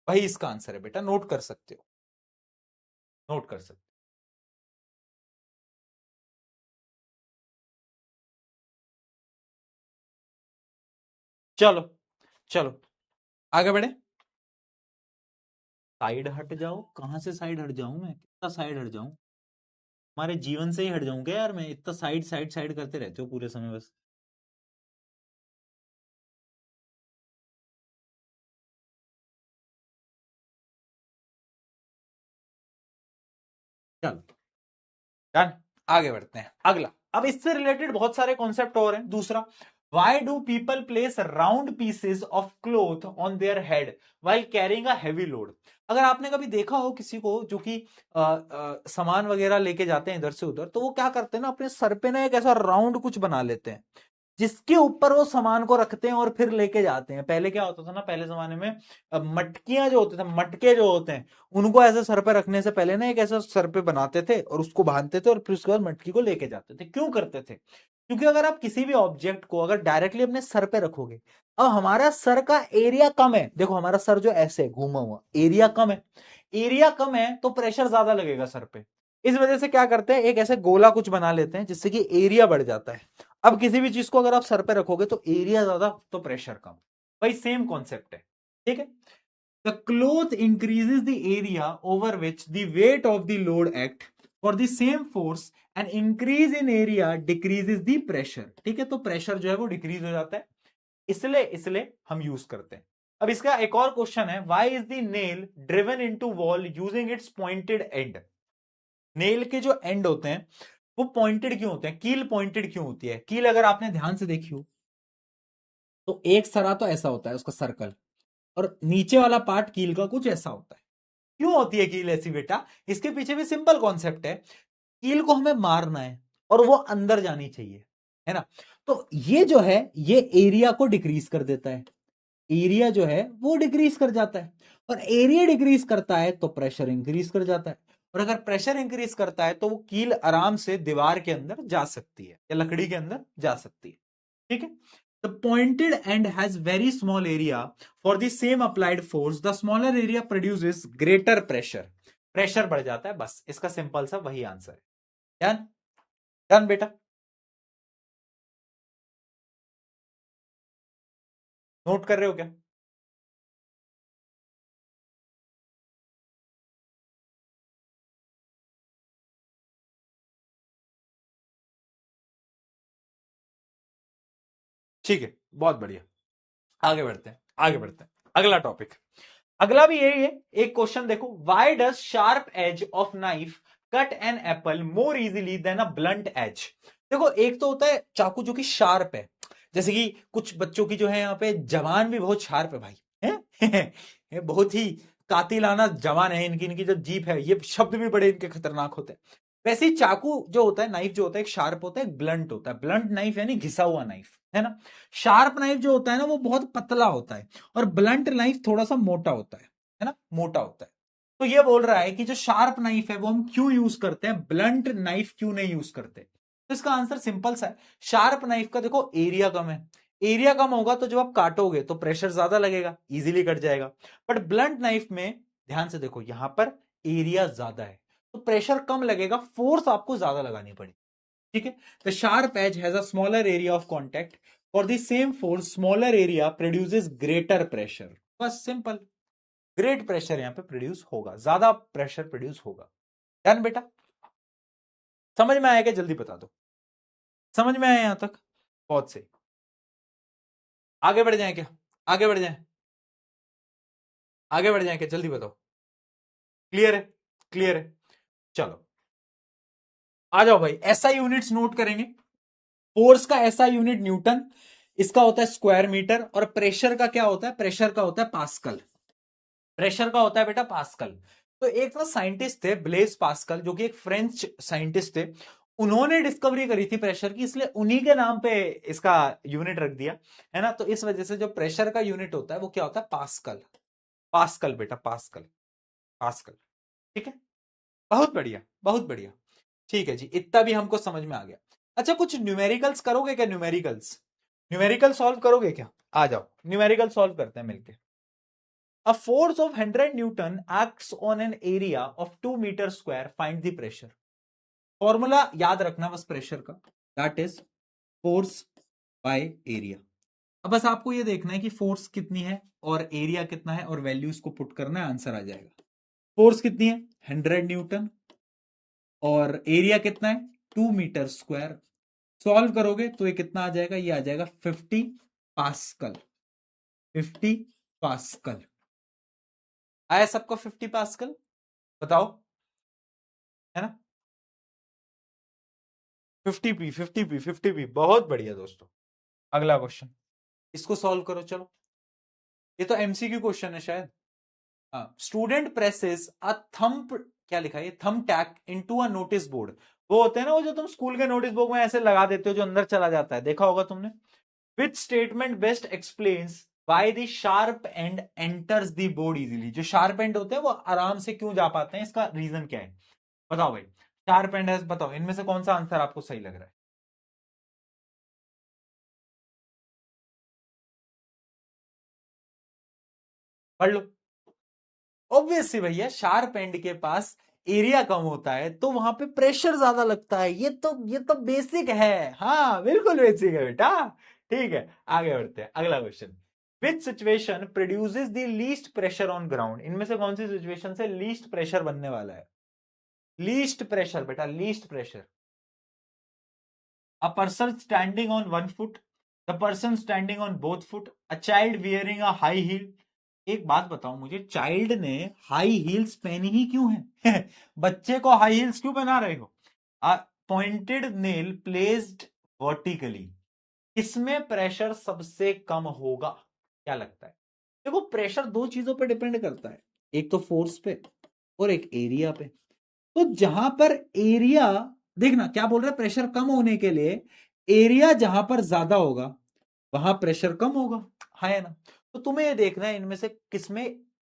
वही इसका आंसर है बेटा, नोट कर सकते हो, नोट कर सकते हो। चलो, चलो आगे बढ़े। साइड हट जाओ? कहां से साइड हट जाऊं मैं, कितना साइड हट जाऊं? हमारे जीवन से ही हट जाऊं क्या यार मैं? इतना साइड साइड साइड करते रहते हो पूरे समय बस। चलो डन, आगे बढ़ते हैं। अगला, अब इससे रिलेटेड बहुत सारे कॉन्सेप्ट और हैं। दूसरा, why do people place round pieces of cloth on their head while carrying a heavy load? अगर आपने कभी देखा हो किसी को जो कि सामान वगैरह लेके जाते हैं इधर से उधर, तो वो क्या करते हैं ना, अपने सर पे ना एक ऐसा राउंड कुछ बना लेते हैं, जिसके ऊपर वो सामान को रखते हैं और फिर लेके जाते हैं। पहले क्या होता था ना, पहले जमाने में मटकियां जो होते थे, मटके जो होते हैं, उनको ऐसे सर पे रखने से पहले ना एक ऐसा सर पे बनाते थे और उसको बांधते थे और फिर उसके बाद मटकी को लेके जाते थे। क्यों करते थे? क्योंकि अगर आप किसी भी ऑब्जेक्ट को अगर डायरेक्टली अपने सर पे रखोगे, अब हमारा सर का एरिया कम है, देखो हमारा सर जो ऐसे घूमा हुआ, एरिया कम है, एरिया कम है तो प्रेशर ज्यादा लगेगा सर पे। इस वजह से क्या करते हैं, एक ऐसे गोला कुछ बना लेते हैं जिससे कि एरिया बढ़ जाता है। अब किसी भी चीज को अगर आप सर पे रखोगे तो एरिया ज्यादा तो प्रेशर कम, भाई सेम कॉन्सेप्ट है। ठीक है, the cloth increases the area over which the weight of the load act for the same force and increase in area decreases the pressure. ठीक है, तो प्रेशर जो है वो डिक्रीज हो जाता है, इसलिए इसलिए हम यूज करते हैं। अब इसका एक और क्वेश्चन है, why is the nail driven into wall using its pointed and? Nail के जो एंड होते हैं वो पॉइंटेड क्यों होते हैं, कील पॉइंटेड क्यों होती है? कील अगर आपने ध्यान से देखी हो तो एक सरा तो ऐसा होता है उसका सर्कल, और नीचे वाला पार्ट कील का कुछ ऐसा होता है। क्यों होती है कील ऐसी बेटा? इसके पीछे भी सिंपल कॉन्सेप्ट है, कील को हमें मारना है और वो अंदर जानी चाहिए, है ना? तो ये जो है ये एरिया को डिक्रीज कर देता है, एरिया जो है वो डिक्रीज कर जाता है, और एरिया डिक्रीज करता है तो प्रेशर इंक्रीज कर जाता है, और अगर प्रेशर इंक्रीज करता है तो वो कील आराम से दीवार के अंदर जा सकती है या लकड़ी के अंदर जा सकती है। ठीक है, the pointed and has very small area for the same applied force, the smaller area produces greater pressure, pressure बढ़ जाता है, बस इसका सिंपल सा वही आंसर है। डन, डन बेटा, नोट कर रहे हो क्या? ठीक है, बहुत बढ़िया, आगे बढ़ते हैं, आगे बढ़ते हैं। अगला टॉपिक, अगला भी यही है। एक क्वेश्चन देखो, why does sharp edge of knife cut an apple more easily than a blunt edge? देखो, एक तो होता है चाकू जो कि शार्प है, जैसे कि कुछ बच्चों की जो है यहाँ पे जबान भी बहुत शार्प है भाई, है ये बहुत ही कातिलाना जबान है इनकी, इनकी जो जीभ है, ये शब्द भी बड़े इनके खतरनाक होते हैं। वैसे ही चाकू जो होता है, नाइफ जो होता है, एक शार्प होता है, एक ब्लंट होता है। ब्लंट नाइफ यानी घिसा हुआ नाइफ, है ना। शार्प नाइफ जो होता है ना वो बहुत पतला होता है, और ब्लंट नाइफ थोड़ा सा मोटा होता है ना, मोटा होता है। तो ये बोल रहा है कि जो शार्प नाइफ है वो हम क्यों यूज करते हैं, ब्लंट नाइफ क्यों नहीं यूज करते। तो इसका आंसर सिंपल सा है। शार्प नाइफ का देखो एरिया कम है, एरिया कम होगा तो जब आप काटोगे तो प्रेशर ज्यादा लगेगा, इजीली कट जाएगा। बट ब्लंट नाइफ में ध्यान से देखो, यहां पर एरिया ज्यादा है तो प्रेशर कम लगेगा, फोर्स आपको ज्यादा लगानी पड़ेगी। ठीक है, the sharp edge has a smaller area of contact, for the same force smaller area produces greater pressure. बस सिंपल, ग्रेट प्रेशर यहां पे प्रोड्यूस होगा, ज्यादा प्रेशर प्रोड्यूस होगा। डन बेटा, समझ में आया क्या, जल्दी बता दो, समझ में आया यहां तक, बहुत सही। आगे बढ़ जाए क्या, आगे बढ़ जाए, आगे बढ़ जाए क्या, जल्दी बताओ। क्लियर है, क्लियर है, चलो आ जाओ भाई। एसआई यूनिट्स नोट करेंगे। फोर्स का एसआई यूनिट न्यूटन, इसका होता है स्क्वायर मीटर, और प्रेशर का क्या होता है, प्रेशर का होता है पास्कल। प्रेशर का होता है बेटा पास्कल। तो एक ना साइंटिस्ट थे ब्लेज पास्कल, जो कि एक फ्रेंच साइंटिस्ट थे, उन्होंने डिस्कवरी करी थी प्रेशर की, इसलिए उन्हीं के नाम पे इसका यूनिट रख दिया, है ना। तो इस वजह से जो प्रेशर का यूनिट होता है वो क्या होता है, पास्कल। पास्कल बेटा, पास्कल, पास्कल। ठीक है, बहुत बढ़िया, बहुत बढ़िया। ठीक है जी, इतना भी हमको समझ में आ गया। अच्छा, कुछ न्यूमेरिकल्स करोगे क्या, न्यूमेरिकल्स, न्यूमेरिकल सॉल्व करोगे क्या, आ जाओ न्यूमेरिकल सॉल्व करते हैं मिलके। A force of 100 Newton acts on an area of 2 meter square. Find the pressure. Formula याद रखना बस प्रेशर का, that is force by area. अब बस आपको ये देखना है कि फोर्स कितनी है और एरिया कितना है, और वैल्यूज को पुट करना है, आंसर आ जाएगा। फोर्स कितनी है 100 न्यूटन, और एरिया कितना है 2 मीटर स्क्वायर। सॉल्व करोगे तो ये कितना आ जाएगा, ये आ जाएगा 50 पास्कल। 50 पास्कल आया सबको, 50 पास्कल, बताओ, है ना। 50p, 50p, 50p, बहुत बढ़िया दोस्तों। अगला क्वेश्चन, इसको सॉल्व करो चलो, ये तो एमसीक्यू क्वेश्चन है शायद। स्टूडेंट प्रेसेस अ थंब, क्या लिखा है, thumb tag into a notice board. वो होते हैं ना वो जो तुम स्कूल के नोटिस बोर्ड में ऐसे लगा देते हो, जो अंदर चला जाता है, देखा होगा तुमने। Which statement best explains why the sharp and enters the board easily. जो शार्प एंड होते हैं वो आराम से क्यों जा पाते हैं, इसका रीजन क्या है, बताओ भाई। शार्प एंड है, बताओ इनमें से कौन सा आंसर आपको सही लग रहा है। पढ़ लो। ऑब्वियसली भैया, शार्प एंड के पास एरिया कम होता है तो वहां पे प्रेशर ज्यादा लगता है, ये तो बेसिक है, हाँ बिल्कुल बेसिक है बेटा। ठीक है, आगे बढ़ते हैं, अगला question. Which situation produces the least pressure on ground. इनमें से कौन सी सिचुएशन से लीस्ट प्रेशर बनने वाला है, लीस्ट प्रेशर बेटा, least pressure. A person standing on one foot, the person standing on both foot, a child wearing a high heel. एक बात बताओ मुझे, चाइल्ड ने हाई हील्स पहनी ही क्यों है बच्चे को हाई हील्स क्यों पहना रहे हो। पॉइंटेड नेल प्लेस्ड वर्टिकली, इसमें प्रेशर सबसे कम होगा, क्या लगता है। देखो प्रेशर दो चीजों पर डिपेंड करता है, एक तो फोर्स पे और एक एरिया पे। तो जहां पर एरिया, देखना क्या बोल रहा है, प्रेशर कम होने के लिए एरिया जहां पर ज्यादा होगा वहां प्रेशर कम होगा, है ना। तो तुम्हें ये देखना है इनमें से किसमें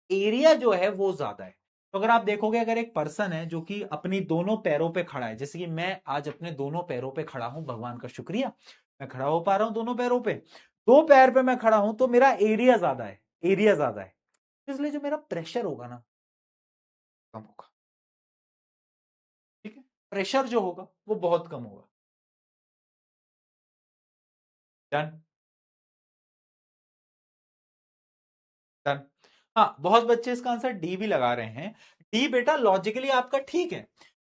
एरिया जो है वो ज्यादा है। तो अगर आप देखोगे, अगर एक पर्सन है जो कि अपनी दोनों पैरों पे खड़ा है, जैसे कि मैं आज अपने दोनों पैरों पे खड़ा हूं, भगवान का शुक्रिया, मैं खड़ा हो पा रहा हूं दोनों पैरों पे, दो पैर पे मैं खड़ा हूं, तो मेरा एरिया ज्यादा है, एरिया ज्यादा है, इसलिए जो मेरा प्रेशर होगा ना कम होगा। ठीक है, प्रेशर जो होगा वो बहुत कम होगा। Done, done. हाँ, बहुत बच्चे इसका आंसर डी भी लगा रहे हैं। डी बेटा लॉजिकली आपका ठीक है,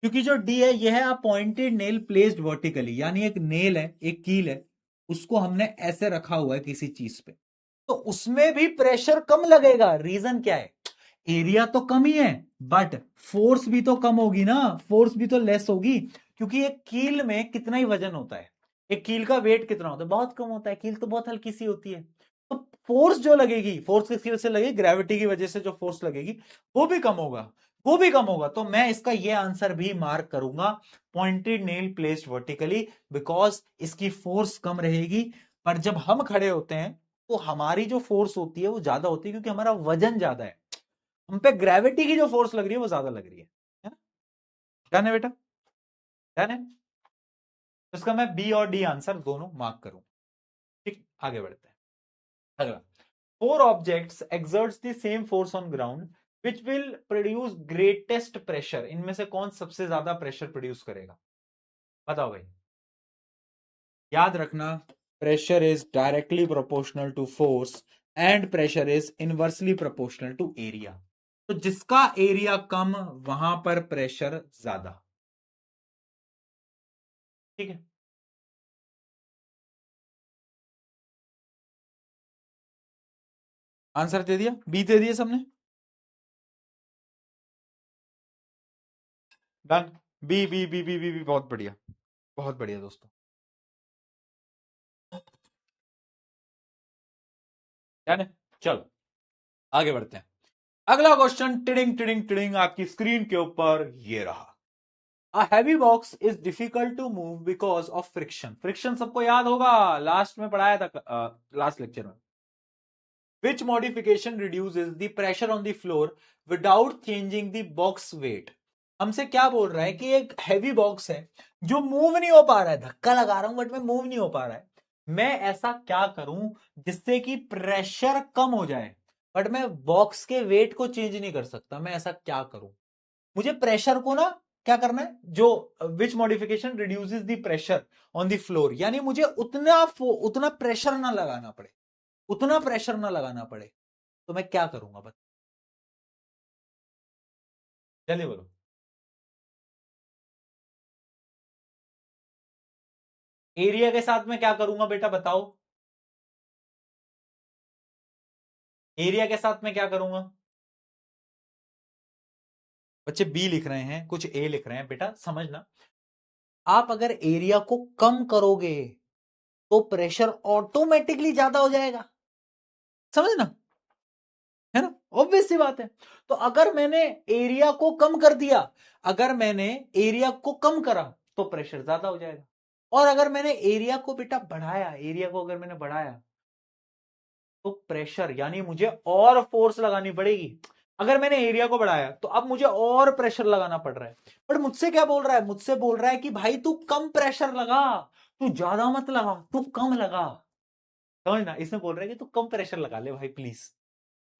क्योंकि जो डी है यह है a pointed nail placed vertically, यानी एक नेल है, एक कील है, उसको हमने ऐसे रखा हुआ है किसी चीज पे, तो उसमें भी प्रेशर कम लगेगा। रीजन क्या है, एरिया तो कम ही है बट फोर्स भी तो कम होगी ना, फोर्स भी तो लेस होगी, क्योंकि एक कील में कितना ही वजन होता है, एक कील का वेट कितना होता है? बहुत कम होता है, कील तो बहुत हल्की सी होती है। तो फोर्स जो लगेगी, फोर्स किसकी वजह से लगेगी? ग्रेविटी की वजह से जो फोर्स लगेगी वो भी कम होगा, वो भी कम होगा। तो मैं इसका ये आंसर भी मार्क करूंगा, pointed nail placed vertically, because इसकी फोर्स कम रहेगी। पर जब हम खड़े होते हैं तो हमारी जो फोर्स होती है वो ज्यादा होती है, क्योंकि हमारा वजन ज्यादा है, हम पे ग्रेविटी की जो फोर्स लग रही है वो ज्यादा लग रही है ना? डन है बेटा? डन है? तो इसका मैं बी और डी आंसर दोनों मार्क करूं। ठीक, आगे बढ़ते हैं। अगला, four objects exerts the same force on ground which will produce greatest pressure, इनमें से कौन सबसे ज्यादा प्रेशर प्रोड्यूस करेगा? बताओ भाई। याद रखना, pressure is directly proportional to force and pressure is inversely proportional to area. तो जिसका एरिया कम वहां पर प्रेशर ज्यादा। ठीक है, आंसर दे दिया, बी दे दिया सबने। Done, B B B B B B, बहुत बढ़िया, बहुत बढ़िया दोस्तों। डन है, चलो आगे बढ़ते हैं। अगला क्वेश्चन, टिडिंग टिडिंग टिडिंग, आपकी स्क्रीन के ऊपर ये रहा। A heavy box is difficult to move because of friction. Friction सबको याद होगा, लास्ट में पढ़ाया था, लास्ट लेक्चर में। Which modification reduces the pressure on the floor without changing the box weight? हमसे क्या बोल रहा है कि एक हैवी बॉक्स है जो मूव नहीं हो पा रहा है, धक्का लगा रहा हूं बट मैं मूव नहीं हो पा रहा है, मैं ऐसा क्या करूं जिससे कि प्रेशर कम हो जाए, बट मैं बॉक्स के वेट को चेंज नहीं कर सकता, मैं ऐसा क्या करूं? मुझे प्रेशर को ना क्या करना है, जो which modification reduces the pressure on the floor, यानी मुझे उतना प्रेशर ना लगाना पड़े, उतना प्रेशर ना लगाना पड़े, तो मैं क्या करूंगा बता, जल्दी बोलो। एरिया के साथ में क्या करूंगा बेटा बताओ, एरिया के साथ में क्या करूंगा? बच्चे बी लिख रहे हैं, कुछ ए लिख रहे हैं, बेटा समझना, आप अगर एरिया को कम करोगे तो प्रेशर ऑटोमेटिकली ज्यादा हो जाएगा, समझना, है ना? ऑब्वियस सी बात है। तो अगर मैंने एरिया को कम कर दिया, अगर मैंने एरिया को कम करा तो प्रेशर ज्यादा हो जाएगा, और अगर मैंने एरिया को बेटा बढ़ाया, एरिया को अगर मैंने बढ़ाया तो प्रेशर, यानी मुझे और फोर्स लगानी पड़ेगी। अगर मैंने एरिया को बढ़ाया तो अब मुझे और प्रेशर लगाना पड़ रहा है, बट मुझसे क्या बोल रहा है? मुझसे बोल रहा है कि भाई तू कम प्रेशर लगा, तू ज्यादा मत लगा, तू कम लगा। समझना, इसमें बोल रहा है कि तू कम प्रेशर लगा ले भाई प्लीज।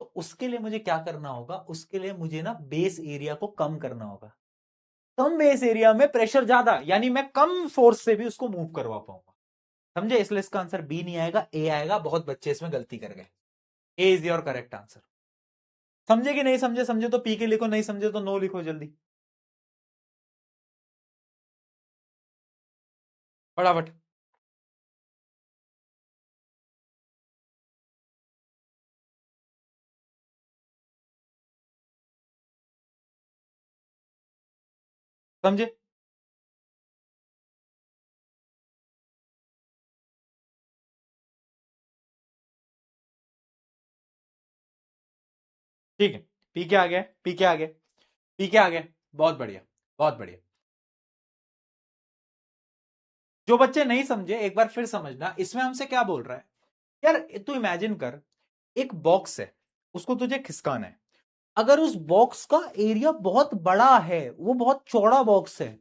तो उसके लिए मुझे क्या करना होगा? उसके लिए मुझे ना बेस एरिया को कम करना होगा, कम बेस एरिया में प्रेशर ज्यादा, यानी मैं कम फोर्स से भी उसको मूव करवा पाऊंगा। समझे? इसलिए इसका आंसर बी नहीं आएगा, ए आएगा। बहुत बच्चे इसमें गलती कर गए। ए इज योर करेक्ट आंसर। समझे कि नहीं समझे? समझे तो पी के लिखो, नहीं समझे तो नो लिखो जल्दी, फटाफट। समझे? ठीक है, पी के आ गया, पी के आ गया, पी के आ गया, बहुत बढ़िया, बहुत बढ़िया। जो बच्चे नहीं समझे एक बार फिर समझना, इसमें हमसे क्या बोल रहा है? यार तू इमेजिन कर, एक बॉक्स है, उसको तुझे खिसकाना है। अगर उस बॉक्स का एरिया बहुत बड़ा है, वो बहुत चौड़ा बॉक्स है,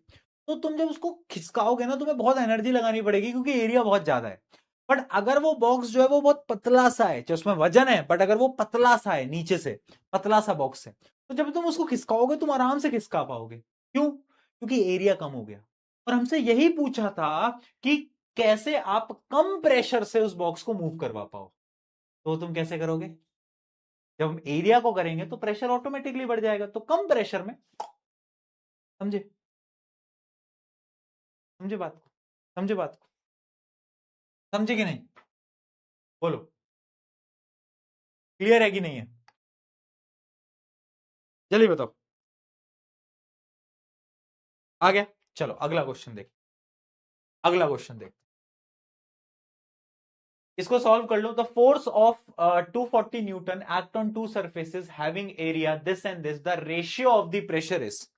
तो तुम जब उसको खिसकाओगे ना, तुम्हें बहुत एनर्जी लगानी पड़ेगी क्योंकि एरिया बहुत ज्यादा है। बट अगर वो बॉक्स जो है वो बहुत पतला सा है, जो उसमें वजन है, बट अगर वो पतला सा है, नीचे से पतला सा बॉक्स है, तो जब तुम उसको खिसकाओगे तुम आराम से खिसका पाओगे। क्यों? क्योंकि एरिया कम हो गया। और हमसे यही पूछा था कि कैसे आप कम प्रेशर से उस बॉक्स को मूव करवा पाओ, तो तुम कैसे करोगे? जब हम एरिया को करेंगे तो प्रेशर ऑटोमेटिकली बढ़ जाएगा, तो कम प्रेशर में। समझे? समझे बात को? समझे बात को? समझे कि नहीं? बोलो, क्लियर है कि नहीं है? जल्दी बताओ। आ गया? चलो अगला क्वेश्चन देख, अगला क्वेश्चन देख। इसको सॉल्व कर लो। The force of 240 newton act on two surfaces having area this and this, the ratio of the pressure is.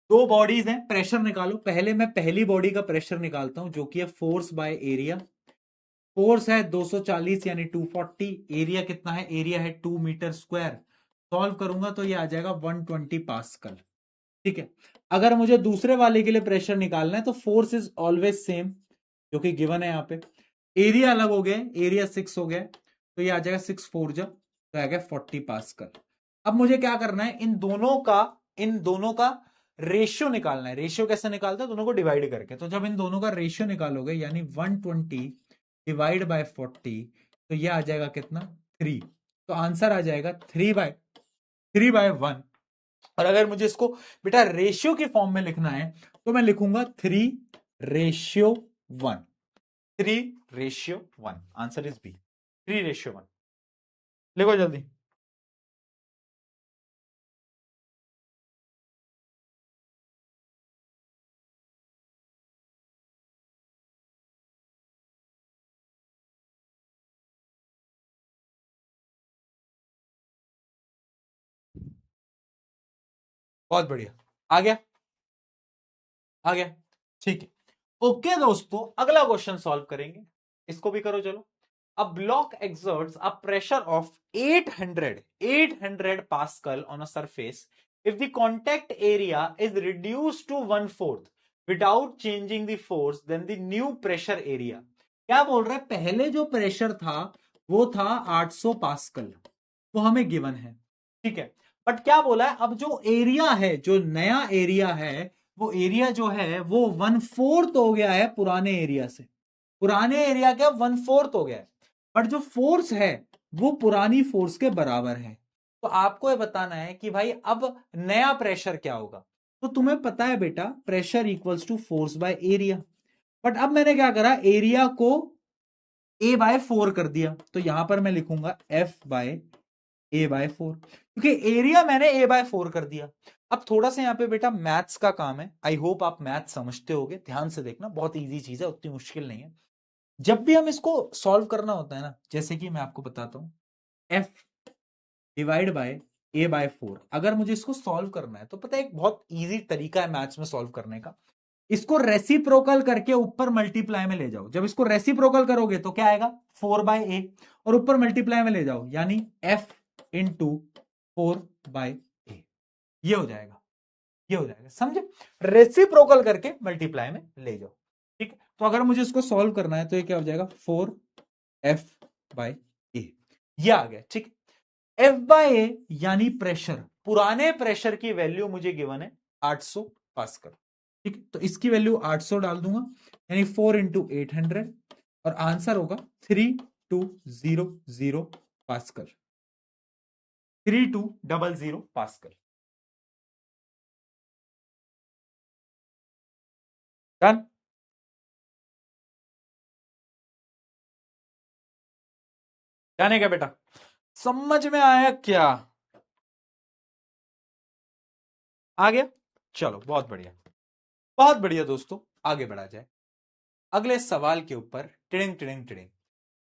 दो बॉडीज हैं, प्रेशर निकालो। पहले मैं पहली बॉडी का प्रेशर निकालता हूं जो कि है फोर्स बाय एरिया। फोर्स है 240 यानी 240, एरिया कितना है, एरिया है 2 मीटर स्क्वायर। सॉल्व करूंगा तो ये आ जाएगा 120 पास्कल। ठीक है। अगर मुझे दूसरे वाले के लिए प्रेशर निकालना है तो फोर्स इज ऑलवेज सेम जो कि गिवन है यहाँ पे। एरिया अलग हो गया, एरिया 6 हो गया, तो ये आ जाएगा 6 4 जब, तो आ गया 40 पास्कल। अब मुझे क्या करना है, इन दोनों का रेशियो निकालना है। रेशियो कैसे निकालते हैं, दोनों को डिवाइड करके। तो जब इन दोनों का रेशियो निकालोगे यानी 120 डिवाइड बाय 40, तो ये आ जाएगा कितना, 3। तो आंसर आ जाएगा 3/1। और अगर मुझे इसको बेटा रेशियो के फॉर्म में लिखना है तो मैं लिखूंगा 3/1। 3/1, आंसर इज बी, 3/1। लिखो जल्दी। बहुत बढ़िया, आ गया, आ गया, ठीक है। ओके दोस्तों, अगला क्वेश्चन सॉल्व करेंगे, इसको भी करो चलो। A block exerts a pressure of 800 Pascal on a surface if the contact area is reduced to 1/4 without changing the force, then the new pressure area। क्या बोल रहा है, पहले जो प्रेशर था वो था 800 पास्कल, वो हमें गिवन है, ठीक है। बट क्या बोला है, अब जो एरिया है, जो नया एरिया है, वो एरिया जो है वो 1/4 हो गया है पुराने एरिया से। पुराने एरिया का 1/4 हो गया है, बट जो फोर्स है वो पुरानी फोर्स के बराबर है। तो आपको ये बताना है कि भाई अब नया प्रेशर क्या होगा। तो तुम्हें पता है बेटा, pressure equals to force by area. But अब मैंने क्या करा, एरिया को A/4 कर दिया, तो यहां पर मैं लिखूंगा F/A/4, क्योंकि एरिया मैंने A/4 कर दिया। अब थोड़ा सा यहाँ पे बेटा मैथ्स का काम है, आई होप आप मैथ समझते होगे, ध्यान से देखना, बहुत इजी चीज है, उतनी मुश्किल नहीं है। जब भी हम इसको सॉल्व करना होता है ना, जैसे कि मैं आपको बताता हूं, F डिवाइड बाय A/4, अगर मुझे इसको सॉल्व करना है तो पता है एक बहुत इजी तरीका है मैथ्स में सॉल्व करने का। इसको रेसिप्रोकल करके ऊपर मल्टीप्लाई में ले जाओ। जब इसको रेसिप्रोकल करोगे तो क्या आएगा, 4/A, और ऊपर मल्टीप्लाई में ले जाओ यानी F इंटू 4/A, ये हो जाएगा, ये हो जाएगा, समझे। रेसिप्रोकल करके मल्टीप्लाई में ले जाओ, ठीक है। तो अगर मुझे इसको सॉल्व करना है तो ये क्या हो जाएगा, 4F/A, ये आ गया, ठीक। F/A यानी प्रेशर, पुराने प्रेशर की वैल्यू मुझे गिवन है 800 पास्कल, ठीक है। तो इसकी वैल्यू 800 डाल दूंगा, यानी 4 इंटू 800, और आंसर होगा 3200 पास्कल, 3200 पास्कल। डन। जाने का बेटा, समझ में आया क्या, आ गया, चलो बहुत बढ़िया, बहुत बढ़िया दोस्तों, आगे बढ़ा जाए अगले सवाल के ऊपर। टिडिंग टिडिंग टिडिंग,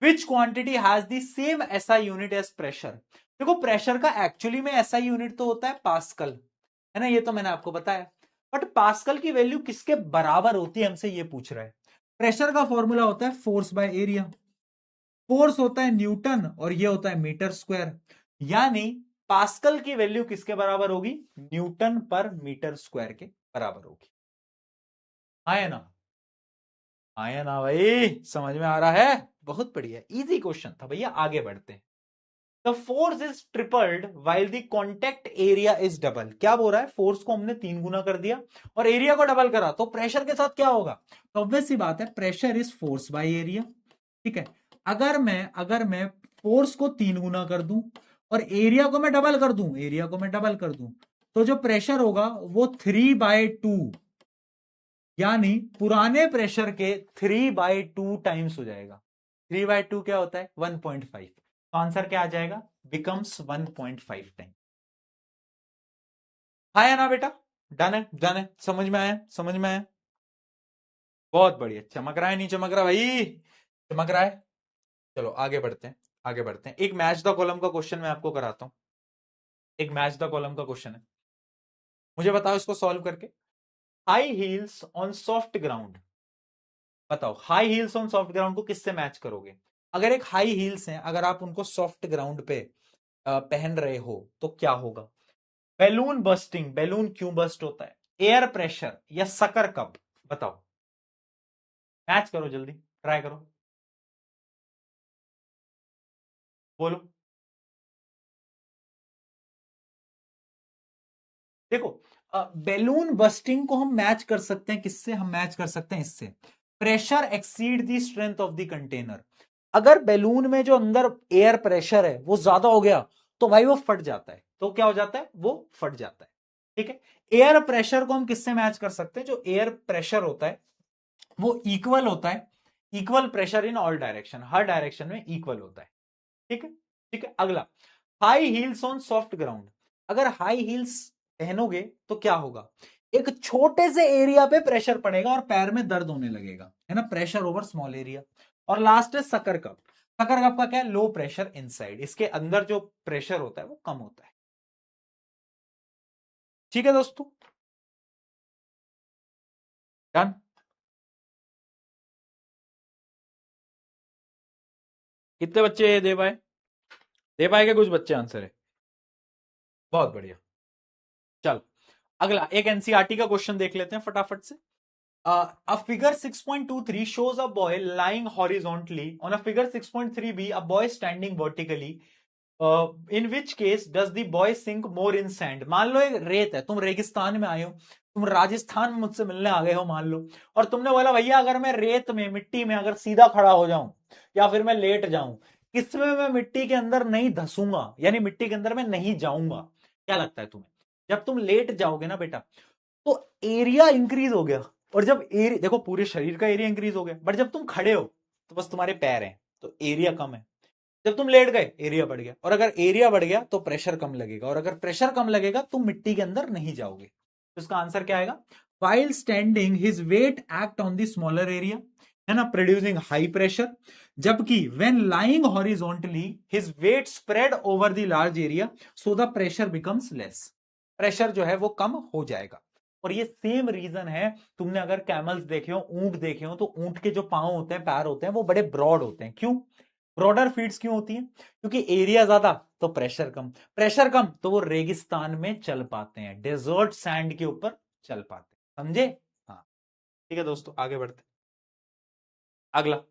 which quantity has the same SI unit as pressure. देखो प्रेशर का एक्चुअली में एसआई यूनिट तो होता है पास्कल, है ना, ये तो मैंने आपको बताया। बट पास्कल की वैल्यू किसके बराबर होती है, हमसे ये पूछ रहा है। प्रेशर का फॉर्मूला होता है फोर्स बाय एरिया, फोर्स होता है न्यूटन और ये होता है मीटर स्क्वायर, यानी पास्कल की वैल्यू किसके बराबर होगी, न्यूटन पर मीटर स्क्वायर के बराबर होगी। आया ना, आया ना भाई, समझ में आ रहा है, बहुत बढ़िया, इजी क्वेश्चन था भैया। आगे बढ़ते हैं। The force is tripled while the contact area is double. क्या बोल रहा है, फोर्स को हमने 3 गुना कर दिया और एरिया को डबल करा, तो प्रेशर के साथ क्या होगा, तो ऑब्वियस सी बात है, pressure is force by area, ठीक है। अगर मैं फोर्स को 3 गुना कर दूं और एरिया को मैं डबल कर दूं, तो जो प्रेशर होगा वो 3/2, यानी पुराने प्रेशर के 3/2 टाइम्स हो जाएगा। 3/2 क्या होता है, 1.5, तो आंसर क्या आ जाएगा, बिकम्स 1.5 टाइम। आया ना बेटा, डन है, डन है, समझ में आया, समझ में आया, बहुत बढ़िया। चमक रहा है, नहीं चमक रहा भाई, चमक रहा है, चलो आगे बढ़ते हैं, आगे बढ़ते हैं। एक मैच द कॉलम का क्वेश्चन मैं आपको कराता हूं। एक मैच द कॉलम का क्वेश्चन है, मुझे बताओ इसको सॉल्व करके। High heels on soft ground, बताओ high heels on soft ground को किससे मैच करोगे? अगर एक हाई हील्स हैं, अगर आप उनको सॉफ्ट ग्राउंड पे पहन रहे हो तो क्या होगा? बैलून बस्टिंग, बैलून क्यों बस्ट होता है? एयर प्रेशर या सकर कप? बताओ, मैच करो जल्दी, ट्राई करो, बोलो। देखो, बैलून बस्टिंग को हम मैच कर सकते हैं किससे? हम मैच कर सकते हैं इससे, pressure exceed the strength of the container. अगर बैलून में जो अंदर एयर प्रेशर है वो ज्यादा हो गया तो भाई वो फट जाता है। तो क्या हो जाता है? वो फट जाता है। ठीक है, एयर प्रेशर को हम किससे मैच कर सकते हैं? जो एयर प्रेशर होता है वो इक्वल होता है, equal pressure in all direction, her direction में इक्वल होता है। ठीक है, ठीक है। अगला, high heels on soft ground. अगर हाई हील्स पहनोगे तो क्या होगा? एक छोटे से एरिया पे प्रेशर पड़ेगा और पैर में दर्द होने लगेगा, है ना, प्रेशर ओवर स्मॉल एरिया। और लास्ट है सकर कप। सकर कप का क्या है? लो प्रेशर इनसाइड, इसके अंदर जो प्रेशर होता है वो कम होता है। ठीक है दोस्तों, डन। कितने बच्चे दे पाए? दे पाए क्या कुछ बच्चे आंसर है? बहुत बढ़िया। चल, अगला एक एनसीईआरटी का क्वेश्चन देख लेते हैं फटाफट से। A figure 6.23 shows a boy lying horizontally. On a figure 6.3b, a boy standing vertically. In which case does the boy sink more in sand? मान लो एक रेत है, तुम रेगिस्तान में आए हो, तुम राजस्थान में मुझसे मिलने आ गए हो मान लो, और तुमने बोला भैया अगर मैं रेत में, मिट्टी में अगर सीधा खड़ा हो जाऊं या फिर मैं लेट जाऊं, किसमें मैं मिट्टी के अंदर नहीं धसूंगा, यानी मिट्टी के अंदर मैं नहीं जाऊंगा? क्या लगता है तुम्हें? जब तुम लेट जाओगे ना बेटा तो एरिया इंक्रीज हो गया, और जब एरिया, देखो पूरे शरीर का एरिया इंक्रीज हो गया, बट जब तुम खड़े हो तो बस तुम्हारे पैर हैं तो एरिया कम है। जब तुम लेट गए एरिया बढ़ गया, और अगर एरिया बढ़ गया तो प्रेशर कम लगेगा, और अगर प्रेशर कम लगेगा तुम मिट्टी के अंदर नहीं जाओगे। तो इसका आंसर क्या आएगा? While standing his weight act on the smaller area, है ना, प्रोड्यूसिंग हाई प्रेशर, जबकि when lying horizontally his weight spread over the large area so the pressure becomes less, pressure जो है वो कम हो जाएगा। और ये सेम रीजन है, तुमने अगर कैमल्स देखे हो, ऊंट देखे हो, तो ऊंट के जो पांव होते हैं, पैर होते हैं, वो बड़े ब्रॉड होते हैं। क्यों ब्रॉडर फीट्स क्यों होती हैं? क्योंकि एरिया ज्यादा तो प्रेशर कम, प्रेशर कम तो वो रेगिस्तान में चल पाते हैं, डेजर्ट सैंड के ऊपर चल पाते हैं। समझे? हाँ, ठीक है दोस्तों, आगे बढ़ते हैं। अगला,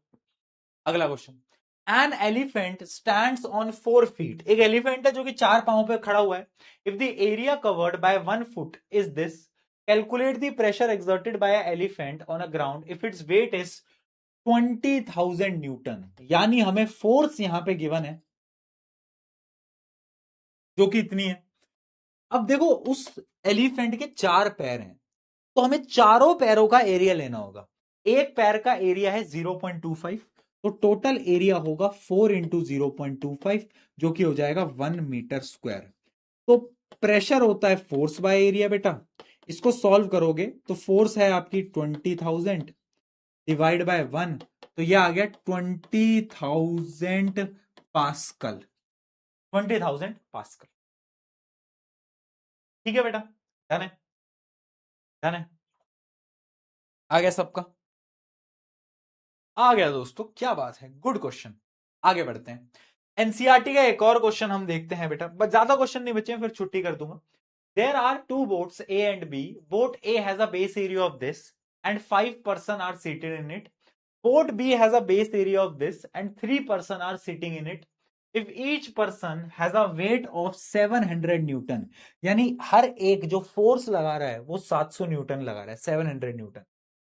अगला question. An elephant stands on 4 feet. एक एलिफेंट है जो कि 4 पांव पे खड़ा हुआ है। If the area covered by 1 foot is this, calculate the pressure exerted by elephant on a ground if its weight is 20,000 Newton. यानी हमें फोर्स यहां पे गिवन है जो कि इतनी है। अब देखो, उस एलिफेंट के 4 पैर हैं, तो हमें चारों पैरों का एरिया लेना होगा। एक पैर का एरिया है 0.25, तो टोटल एरिया होगा 4 × 0.25, जो कि हो जाएगा 1 मीटर स्क्वायर। तो प्रेशर होता है फोर्स बाय एरिया बेटा। इसको सॉल्व करोगे तो फोर्स है आपकी 20,000 डिवाइड बाय 1, तो ये आ गया 20,000 पास्कल। 20,000 पास्कल। ठीक है बेटा, डन है, डन है, आ गया सबका? आ गया दोस्तों, क्या बात है, गुड क्वेश्चन। आगे बढ़ते हैं। एनसीईआरटी का एक और क्वेश्चन हम देखते हैं बेटा, बस ज्यादा क्वेश्चन नहीं बचे हैं, फिर छुट्टी कर दूंगा। There are two boats A and B, boat A has a base area of this and 5 person are seated in it, boat B has a base area of this and 3 person are sitting in it, if each person has a weight of 700 newton. यानी हर एक जो force लगा रहा है वो 700 Newton लगा रहा है, 700 Newton.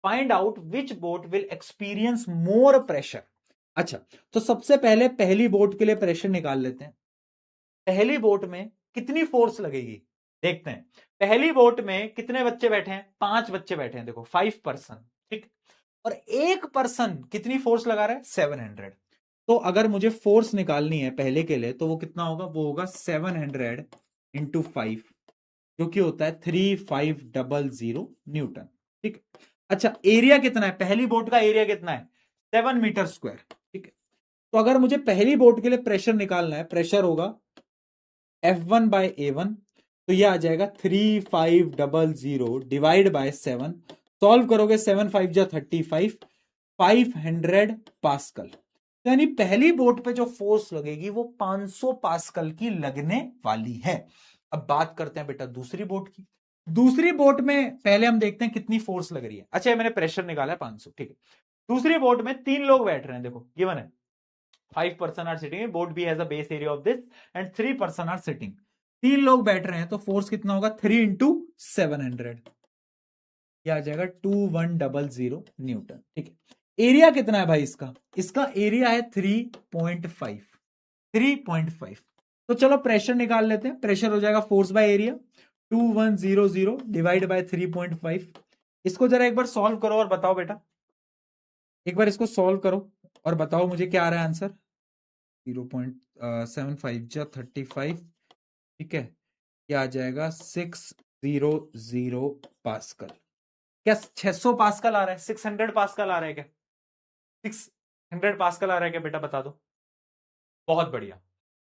Find out which boat will experience more pressure. अच्छा, तो सबसे पहले पहली बोट के लिए प्रेशर निकाल लेते हैं। पहली बोट में कितनी फोर्स लगेगी देखते हैं। पहली बोट में कितने बच्चे बैठे हैं? 5 बच्चे बैठे हैं, देखो 5 पर्सन, ठीक। और एक पर्सन कितनी फोर्स लगा रहा है? 700। तो अगर मुझे फोर्स निकालनी है पहले के लिए तो वो कितना होगा? वो होगा 700 × 5, जो कि होता है 3500 न्यूटन। ठीक। अच्छा, एरिया कितना है? पहली बोट का एरिया कितना है? 7 मीटर स्क्वायर। ठीक है, तो अगर मुझे पहली बोट के लिए प्रेशर निकालना है, प्रेशर होगा F1 बाय A1, तो ये आ जाएगा 3500 डिवाइड बाय 7। सॉल्व करोगे 7 5 जा 35, 500 पास्कल। यानी पहली बोट पे जो फोर्स लगेगी वो 500 पास्कल की लगने वाली है। अब बात करते हैं बेटा दूसरी बोट की। दूसरी बोट में पहले हम देखते हैं कितनी फोर्स लग रही है। अच्छा, मैंने प्रेशर निकाला है 500, ठीक है। दूसरी बोट में 3 लोग बैठ रहे हैं, देखो गिवन है 5 person are sitting in boat B has a base area of this and 3 person are sitting। 3 लोग बैठ रहे हैं तो फोर्स कितना होगा 3 इंटू 700, यह आ जाएगा 2100 न्यूटन, ठीक है। एरिया कितना है भाई इसका? इसका एरिया है 3.5, 3.5। तो चलो प्रेशर निकाल लेते हैं। प्रेशर हो जाएगा force by area 2100 divide by 3.5। इसको जरा एक बार सॉल्व करो और बताओ बेटा, एक बार इसको सॉल्व करो और बताओ मुझे क्या आ रहा है आंसर। 0.75 जा 35, ठीक है। क्या आ जाएगा 600 पास्कल। क्या 600 पास्कल आ रहा है? 600 पास्कल आ रहा है क्या? 600 पास्कल आ रहा है क्या बेटा, बता दो। बहुत बढ़िया,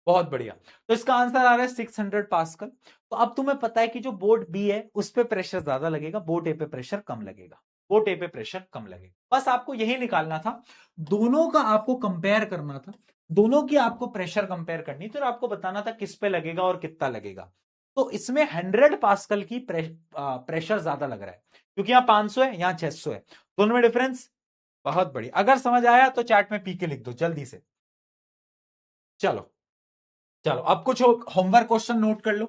बहुत बढ़िया। तो इसका आंसर आ रहा है 600 पास्कल। तो अब तुम्हें पता है कि जो बोट बी है उस पे प्रेशर ज्यादा लगेगा, बोट ए पे प्रेशर कम लगेगा, बोट ए पे प्रेशर कम लगेगा। बस आपको यही निकालना था, दोनों का आपको कंपेयर करना था, दोनों की आपको प्रेशर कंपेयर करनी थी और आपको बताना था किस पे लगेगा और कितना लगेगा। तो इसमें 100 पास्कल की प्रेशर ज्यादा लग रहा है क्योंकि यहां 500 है, यहां 600 है, दोनों में डिफरेंस। बहुत बढ़िया, अगर समझ आया तो चैट में पी के लिख दो जल्दी से। चलो चलो, अब कुछ होमवर्क क्वेश्चन नोट कर लो,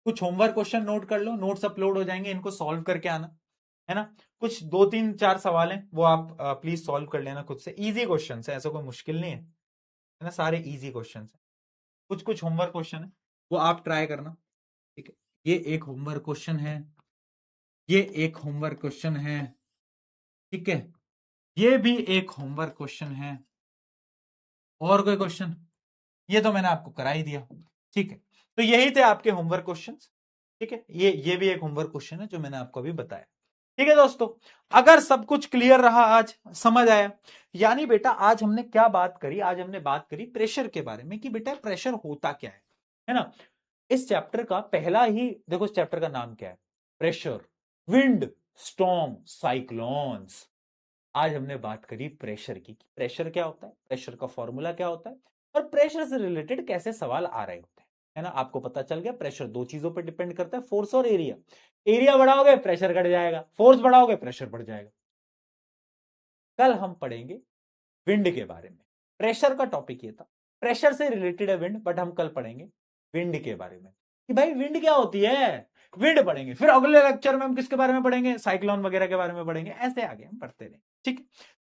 कुछ होमवर्क क्वेश्चन नोट कर लो, नोट्स अपलोड हो जाएंगे, इनको सॉल्व करके आना, है ना। कुछ 2 3 4 सवाल हैं वो आप प्लीज सॉल्व कर लेना खुद से। इजी क्वेश्चन है, ऐसा कोई मुश्किल नहीं है ना, सारे इजी क्वेश्चन है। कुछ कुछ होमवर्क क्वेश्चन है वो आप ट्राई करना, ठीक है। ये एक होमवर्क क्वेश्चन है, ये एक होमवर्क क्वेश्चन है, ठीक है। ये भी एक होमवर्क क्वेश्चन है। और कोई क्वेश्चन? ये तो मैंने आपको करा ही दिया, ठीक है। तो यही थे आपके होमवर्क क्वेश्चंस, ठीक है। ये भी एक होमवर्क क्वेश्चन है जो मैंने आपको अभी बताया, ठीक है दोस्तों। अगर सब कुछ क्लियर रहा, आज समझ आया, यानी बेटा आज हमने क्या बात करी, आज हमने बात करी प्रेशर के बारे में कि बेटा प्रेशर होता क्या है ना। इस चैप्टर का पहला ही देखो, इस चैप्टर का नाम क्या है? Pressure, wind, storm, cyclones. आज हमने बात करी प्रेशर की, प्रेशर क्या होता है, प्रेशर का फॉर्मूला क्या होता है, और प्रेशर से रिलेटेड कैसे सवाल आ रहे होते हैं, है ना। आपको पता चल गया प्रेशर 2 चीजों पर डिपेंड करता है, फोर्स और एरिया। एरिया बढ़ाओगे प्रेशर घट जाएगा, फोर्स बढ़ाओगे प्रेशर बढ़ जाएगा। कल हम पढ़ेंगे विंड के बारे में। प्रेशर का टॉपिक ये था, प्रेशर से रिलेटेड है विंड, बट हम कल पढ़ेंगे विंड के बारे में कि भाई विंड क्या होती है, विंड पढ़ेंगे। फिर अगले लेक्चर में हम किसके बारे में पढ़ेंगे? साइक्लोन वगैरह के बारे में पढ़ेंगे। ऐसे आगे हम पढ़ते रहेंगे, ठीक।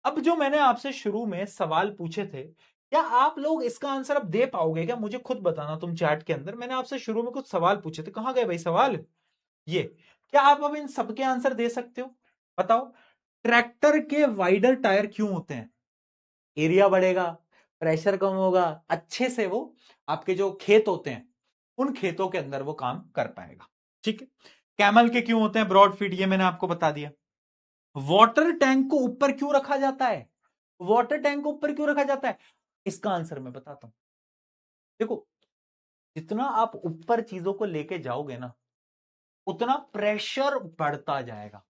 अब जो मैंने आपसे शुरू में सवाल पूछे थे, क्या आप लोग इसका आंसर अब दे पाओगे क्या? मुझे खुद बताना तुम चैट के अंदर। मैंने आपसे शुरू में कुछ सवाल पूछे थे, कहां गए भाई सवाल? ये क्या आप अब इन सबके आंसर दे सकते हो? बताओ। ट्रैक्टर के वाइडर टायर क्यों होते हैं? एरिया बढ़ेगा, प्रेशर कम होगा, अच्छे से वो आपके जो खेत होते हैं उन खेतों के अंदर वो काम कर पाएगा, ठीक है। कैमल के क्यों होते हैं ब्रॉड फीट, ये मैंने आपको बता दिया। वाटर टैंक को ऊपर क्यों रखा जाता है? वाटर टैंक को ऊपर क्यों रखा जाता है? इसका आंसर मैं बताता हूं। देखो, जितना आप ऊपर चीजों को लेके जाओगे ना, उतना प्रेशर बढ़ता जाएगा।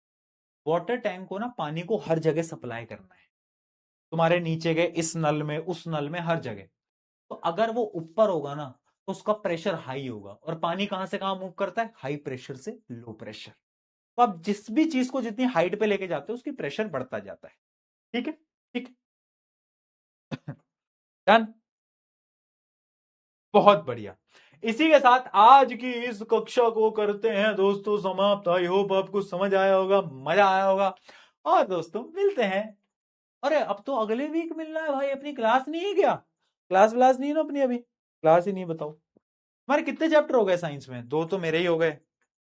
वाटर टैंक को ना पानी को हर जगह सप्लाई करना है, तुम्हारे नीचे गए इस नल में, उस नल में, हर जगह। तो अगर वो ऊपर होगा ना तो उसका प्रेशर हाई होगा, और पानी कहां से कहां मूव करता है? हाई प्रेशर से लो प्रेशर। तो आप जिस भी चीज को जितनी हाइट पे लेके जाते हो उसकी प्रेशर बढ़ता जाता है, ठीक है, ठीक। डन, बहुत बढ़िया। इसी के साथ आज की इस कक्षा को करते हैं दोस्तों समाप्त। आई होप आपको समझ आया होगा, मजा आया होगा। और दोस्तों मिलते हैं। अरे अब तो अगले वीक मिलना है भाई, अपनी क्लास नहीं है क्या? क्लास व्लास नहीं है ना अपनी? अभी क्लास ही नहीं, बताओ। हमारे कितने चैप्टर हो गए साइंस में? 2 तो मेरे ही हो गए,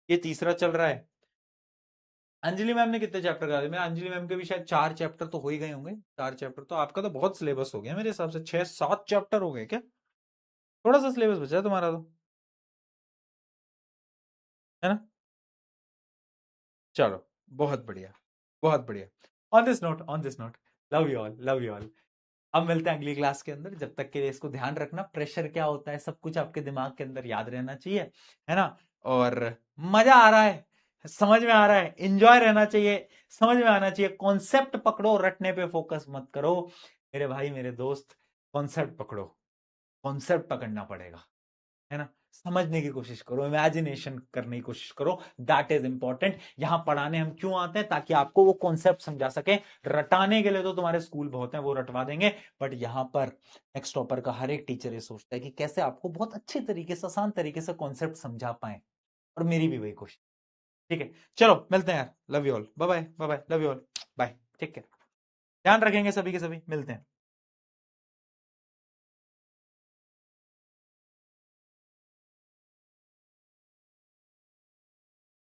ये तीसरा चल रहा है। अंजलि मैम ने कितने चैप्टर करा दिए? मैं अंजलि मैम के भी शायद 4 चैप्टर तो हो ही गए होंगे। 4 चैप्टर तो आपका तो बहुत सिलेबस हो गया मेरे हिसाब से, 6 7 चैप्टर हो गए क्या? थोड़ा सा सिलेबस बचा है तुम्हारा तो, है ना। चलो, बहुत बढ़िया, बहुत बढ़िया। On this note, on this note, love you all, love you all. अब मिलते हैं अगली क्लास के अंदर। जब तक के लिए इसको ध्यान रखना, प्रेशर क्या होता है सब कुछ आपके दिमाग के अंदर याद रहना चाहिए, है ना। और मजा आ रहा है, समझ में आ रहा है, इंजॉय रहना चाहिए, समझ में आना चाहिए। कॉन्सेप्ट पकड़ो, रटने पे फोकस मत करो मेरे भाई मेरे दोस्त। कॉन्सेप्ट पकड़ो, कॉन्सेप्ट पकड़ना पड़ेगा, है ना। समझने की कोशिश करो, इमेजिनेशन करने की कोशिश करो, दैट इज इंपॉर्टेंट। यहां पढ़ाने हम क्यों आते हैं? ताकि आपको वो कॉन्सेप्ट समझा सके। रटाने के लिए तो तुम्हारे स्कूल बहुत हैं, वो रटवा देंगे, बट यहां पर नेक्स्ट टॉपर का हर एक टीचर ये सोचता है कि कैसे आपको बहुत अच्छे तरीके से, आसान तरीके से कॉन्सेप्ट समझा पाए। और मेरी भी वही कोशिश। ठीक है, चलो मिलते हैं यार। Love you all, bye bye, bye bye, love you all, bye, take care. ध्यान रखेंगे सभी के सभी, मिलते हैं।